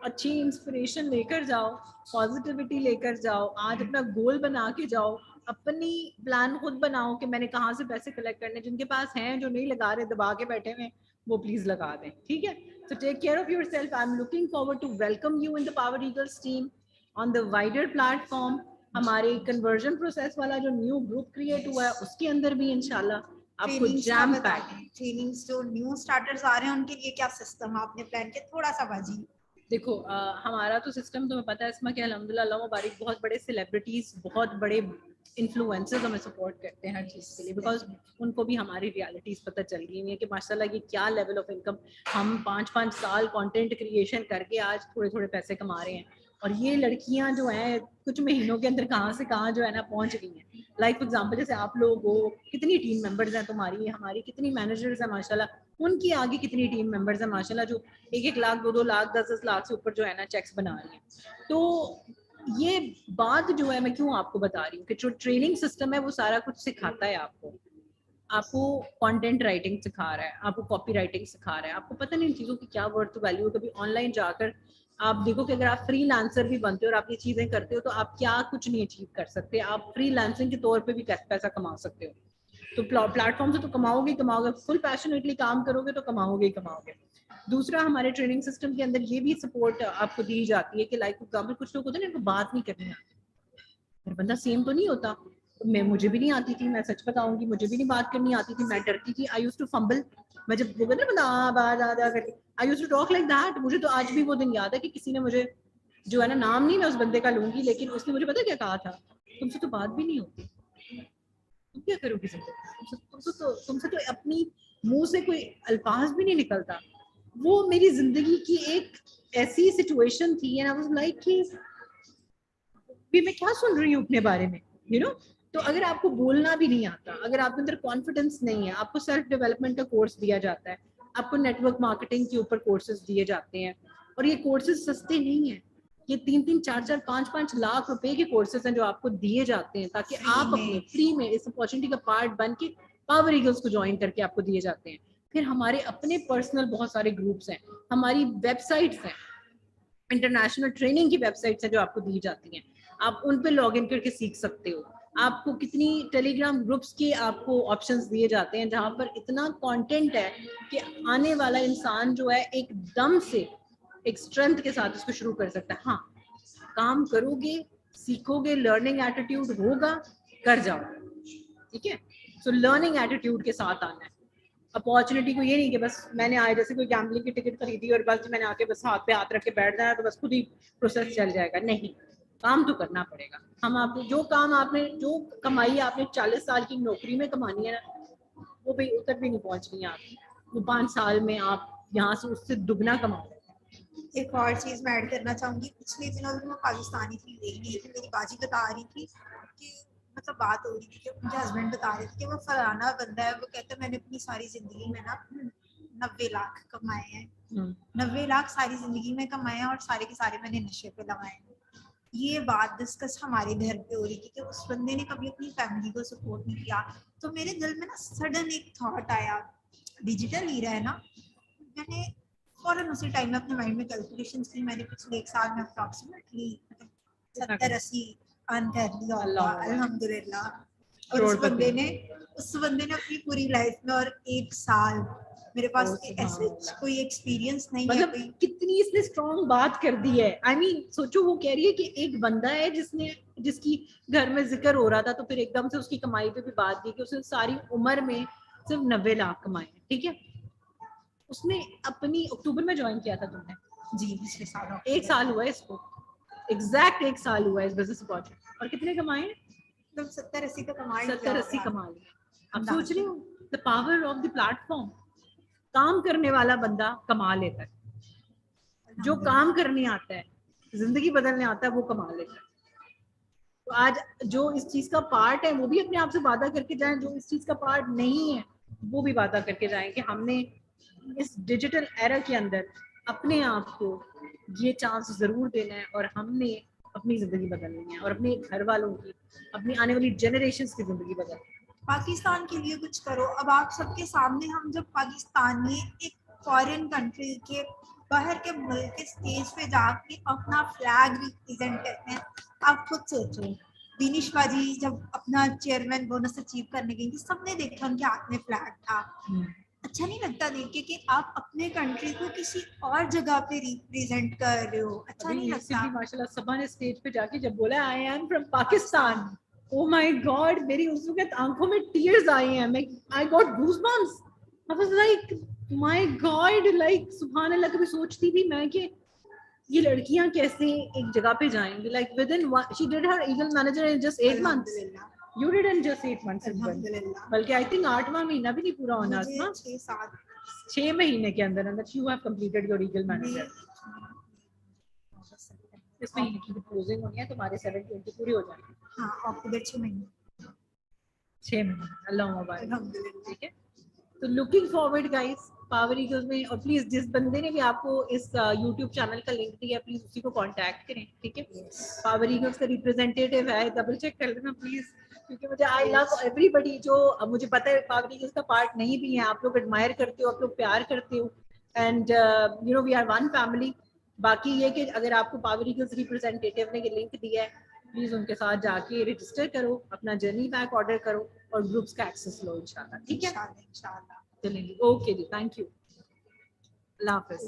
A: अच्छी इंस्पिरेशन लेकर जाओ, पॉजिटिविटी लेकर जाओ, आज अपना गोल बना के जाओ, अपनी प्लान खुद बनाओ कि मैंने कहाँ से पैसे कलेक्ट करने, जिनके पास हैं, जो नहीं लगा रहे दबा के बैठे हुए वो प्लीज लगा दें, ठीक है। So take care of yourself, I am looking forward to welcome you in the power eagles team on the wider platform. हमारे कन्वर्जन प्रोसेस वाला जो न्यू ग्रुप क्रिएट हुआ है उसके अंदर भी इंशाल्लाह आपको जैम पैक
B: ट्रेनिंग्स, जो न्यू स्टार्टर्स आ रहे हैं उनके लिए क्या सिस्टम आपने प्लान किया, थोड़ा सा बाजी।
A: देखो हमारा तो सिस्टम तुम्हें पता है इसमें कि अल्हम्दुलिल्लाह अल्लाह मुबारक बहुत बड़े सेलिब्रिटीज, बहुत बड़े इन्फ्लुएंसर्स हमें सपोर्ट करते हैं हर चीज़ के लिए, बिकॉज उनको भी हमारी रियलिटीज़ पता चल रही है कि माशाल्लाह ये क्या लेवल ऑफ इनकम, हम 5-5 साल कंटेंट क्रिएशन करके आज थोड़े थोड़े पैसे कमा रहे हैं, और ये लड़कियां जो हैं कुछ महीनों के अंदर कहाँ से कहाँ जो है ना पहुंच गई हैं। लाइक फॉर एग्जांपल जैसे आप लोग हो, कितनी टीम मेंबर्स हैं तुम्हारी, हमारी कितनी मैनेजर्स हैं माशाल्लाह, उनकी आगे कितनी टीम मेंबर्स हैं माशाल्लाह, जो 1-1 लाख 2-2 लाख 10-10 लाख से ऊपर जो है ना चेक्स बना रही हैं। तो ये बात जो है मैं क्यों आपको बता रही हूँ कि जो ट्रेनिंग सिस्टम है वो सारा कुछ सिखाता है आपको कंटेंट राइटिंग सिखा रहा है, आपको कॉपी राइटिंग सिखा रहा है, आपको पता नहीं इन चीज़ों की क्या वर्थ वैल्यू है। कभी ऑनलाइन जाकर आप देखो कि अगर आप फ्रीलांसर भी बनते हो और आप ये चीज़ें करते हो तो आप क्या कुछ नहीं अचीव कर सकते, आप फ्रीलांसिंग के तौर पे भी पैसा कमा सकते हो। तो प्लेटफॉर्म से तो कमाओगे ही कमाओगे, फुल पैशनेटली काम करोगे तो कमाओगे ही कमाओगे। दूसरा, हमारे ट्रेनिंग सिस्टम के अंदर ये भी सपोर्ट आपको दी जाती है कि लाइक एग्जाम्पल कुछ लोग होते हैं ना इनको बात नहीं करनी आती, हर बंदा सेम तो नहीं होता। मुझे भी नहीं आती थी, मैं सच बताऊंगी, मुझे भी नहीं बात करनी आती थी, मैं डरती थी, आई यूज्ड टू फंबल। मैं जब वो कहते ना बात आधा करके I used to talk like that. मुझे तो आज भी वो दिन याद है कि किसी ने मुझे जो है ना, नाम नहीं मैं उस बंदे का लूंगी, लेकिन उसने मुझे पता क्या कहा था, तुमसे तो बात भी नहीं होती, तुम क्या करोगे तुमसे तो अपनी मुंह से कोई अल्फाज भी नहीं निकलता। वो मेरी जिंदगी की एक ऐसी सिचुएशन थी एंड आई वाज लाइक कि मैं क्या सुन रही हूँ अपने बारे में, यू नो। तो अगर आपको बोलना भी नहीं आता, अगर आपके अंदर कॉन्फिडेंस नहीं है, आपको सेल्फ डेवलपमेंट का कोर्स दिया जाता है, आपको नेटवर्क मार्केटिंग के ऊपर कोर्सेज दिए जाते हैं, और ये कोर्सेज सस्ते नहीं है, ये 3-3, 4-4, 5-5 लाख रुपए के कोर्सेज हैं जो आपको दिए जाते हैं ताकि आप अपने फ्री में इस अपॉर्चुनिटी का पार्ट बन के पावर ईगल्स को ज्वाइन करके आपको दिए जाते हैं। फिर हमारे अपने पर्सनल बहुत सारे ग्रुप्स हैं, हमारी वेबसाइट्स हैं, इंटरनेशनल ट्रेनिंग की वेबसाइट्स हैं जो आपको दी जाती हैं, आप उन पे लॉग इन करके सीख सकते हो। आपको कितनी टेलीग्राम ग्रुप्स के आपको ऑप्शंस दिए जाते हैं जहां पर इतना कंटेंट है कि आने वाला इंसान जो है एकदम से एक स्ट्रेंथ के साथ इसको शुरू कर सकता है। हाँ, काम करोगे, सीखोगे, लर्निंग एटीट्यूड होगा, कर जाओ, ठीक है। सो लर्निंग एटीट्यूड के साथ आना है। अपॉर्चुनिटी को ये नहीं कि बस मैंने आए जैसे कोई गैम्बलिंग की टिकट खरीदी और बस मैंने आके बस हाथ पे हाथ रख के बैठ जाना तो बस खुद ही प्रोसेस चल जाएगा, नहीं, काम तो करना पड़ेगा। हम आपको जो काम आपने जो कमाई आपने 40 साल की नौकरी में कमानी है ना, वो भी उतर भी नहीं पहुंचनी है आपकी, वो 5 साल में आप यहाँ से उससे दुगना कमा रहे हैं।
B: एक और चीज मैं ऐड करना चाहूंगी, पिछले दिनों मैं पाकिस्तानी फिल्म देख रही थी, मेरी बाजी बता रही थी कि मतलब बात हो रही थी कि मुझे हस्बैंड बता रहे थे कि वो फलाना बंदा है, वो कहता है मैंने अपनी सारी जिंदगी में ना 90 लाख कमाए हैं, 90 लाख सारी जिंदगी में कमाए हैं और सारे के सारे मैंने नशे पे लगाए हैं। ये बात डिस्कस हमारे घर पे हो रही थी कि उस बंदे ने कभी अपनी फैमिली को सपोर्ट नहीं किया। तो मेरे दिल में ना सडन एक थॉट आया, डिजिटल हीरा है ना, मैंने फौरन उसी टाइम में अपने माइंड में कैलकुलेशन की, मैंने पिछले 1 साल में अप्रॉक्सीमेटली 70-80 अर्न कर लिया होगा अल्हम्दुलिल्लाह। और उस बंदे ने अपनी पूरी लाइफ में और 1 साल मेरे पास ऐसे कोई एक्सपीरियंस नहीं है,
A: मतलब कितनी इसने स्ट्रॉन्ग बात कर दी है। आई मीन सोचो, वो कह रही है कि एक बंदा है जिसकी घर में जिक्र हो रहा था तो फिर एकदम से उसकी कमाई पे भी बात की कि उसने सारी उम्र में सिर्फ 90 लाख कमाए, ठीक है। उसने अपनी अक्टूबर में ज्वाइन किया था तुमने?
B: जी, पिछले साल
A: 1 साल हुआ है इसको, एग्जैक्ट 1 साल हुआ है इस बिजनेस अपॉर्चुनिटी, और कितने कमाए?
B: तो 70-80 तो कमा
A: 70-80 कमा लिए। अब सोच रही हूँ the power of the platform, काम करने वाला बंदा कमा लेता है, जो काम करने आता है, जिंदगी बदलने आता है, वो कमा लेता है। तो आज जो इस चीज का पार्ट है वो भी अपने आप से वादा करके जाएं, जो इस चीज का पार्ट नहीं है वो भी वादा करके जाएं कि हमने इस डिजिटल एरा के अंदर अपने आप को ये चांस जरूर देना है और हमने अपनी जिंदगी बदलनी है और अपने घर वालों की, अपनी आने वाली जनरेशंस की जिंदगी बदलनी है।
B: पाकिस्तान के लिए कुछ करो। अब आप सबके सामने हम जब पाकिस्तानी एक फॉरेन कंट्री के बाहर के मुल्क के स्टेज पे जाके अपना फ्लैग रिप्रेजेंट करते हैं, आप खुद सोचो, दिनेश बाजी जब अपना चेयरमैन बोनस अचीव करने गई थी, सबने देखा उनके हाथ में फ्लैग था। अच्छा नहीं लगता देख के कि आप अपने कंट्री को किसी और जगह पे रिप्रेजेंट कर रहे हो? अच्छा नहीं लगता?
A: माशाल्लाह सबा ने स्टेज पे जाके जब बोला I am from Pakistan, oh my God, मेरी उस वक्त आंखों में टीयर्स आए हैं, मैं I got goosebumps. I was like my God, like सुभान अल्लाह। कभी सोचती थी मैं कि ये लड़कियां कैसे एक जगह पे जाएंगी, like with in she did her eagle manager in just 8 months. You did in just 8 months, बल्कि आई थिंक 8वां महीना भी नहीं पूरा होना था, 6 महीने के अंदर अंदर you have completed your eagle manager. इस महीने की क्लोजिंग होनी है, तुम्हारे 720 पूरी हो जाएंगे।
B: हाँ, अक्टूबर 6 महीने,
A: 6 महीने, अल्लाह मुबारक, ठीक है। तो looking forward guys power eagles में, और प्लीज जिस बंदे ने भी आपको इस YouTube चैनल का लिंक दिया प्लीज उसी को कांटेक्ट करें, ठीक है। पावर ईगल्स का रिप्रेजेंटेटिव है, डबल चेक कर लेना प्लीज, क्योंकि मुझे आई लव एवरीबडी। जो मुझे पता है पावर ईगल्स का पार्ट नहीं भी है, आप लोग एडमायर करते हो, आप लोग प्यार करते हो, and you know we are one family. बाकी ये कि अगर आपको पावर ईगल्स रिप्रेजेंटेटिव ने ये लिंक दिया है, प्लीज उनके साथ जाके रजिस्टर करो, अपना जर्नी पैक ऑर्डर करो और ग्रुप्स का एक्सेस लो इंशाल्लाह, ठीक है। चलेंगे, ओके जी, थैंक यू, अल्लाह हाफिज।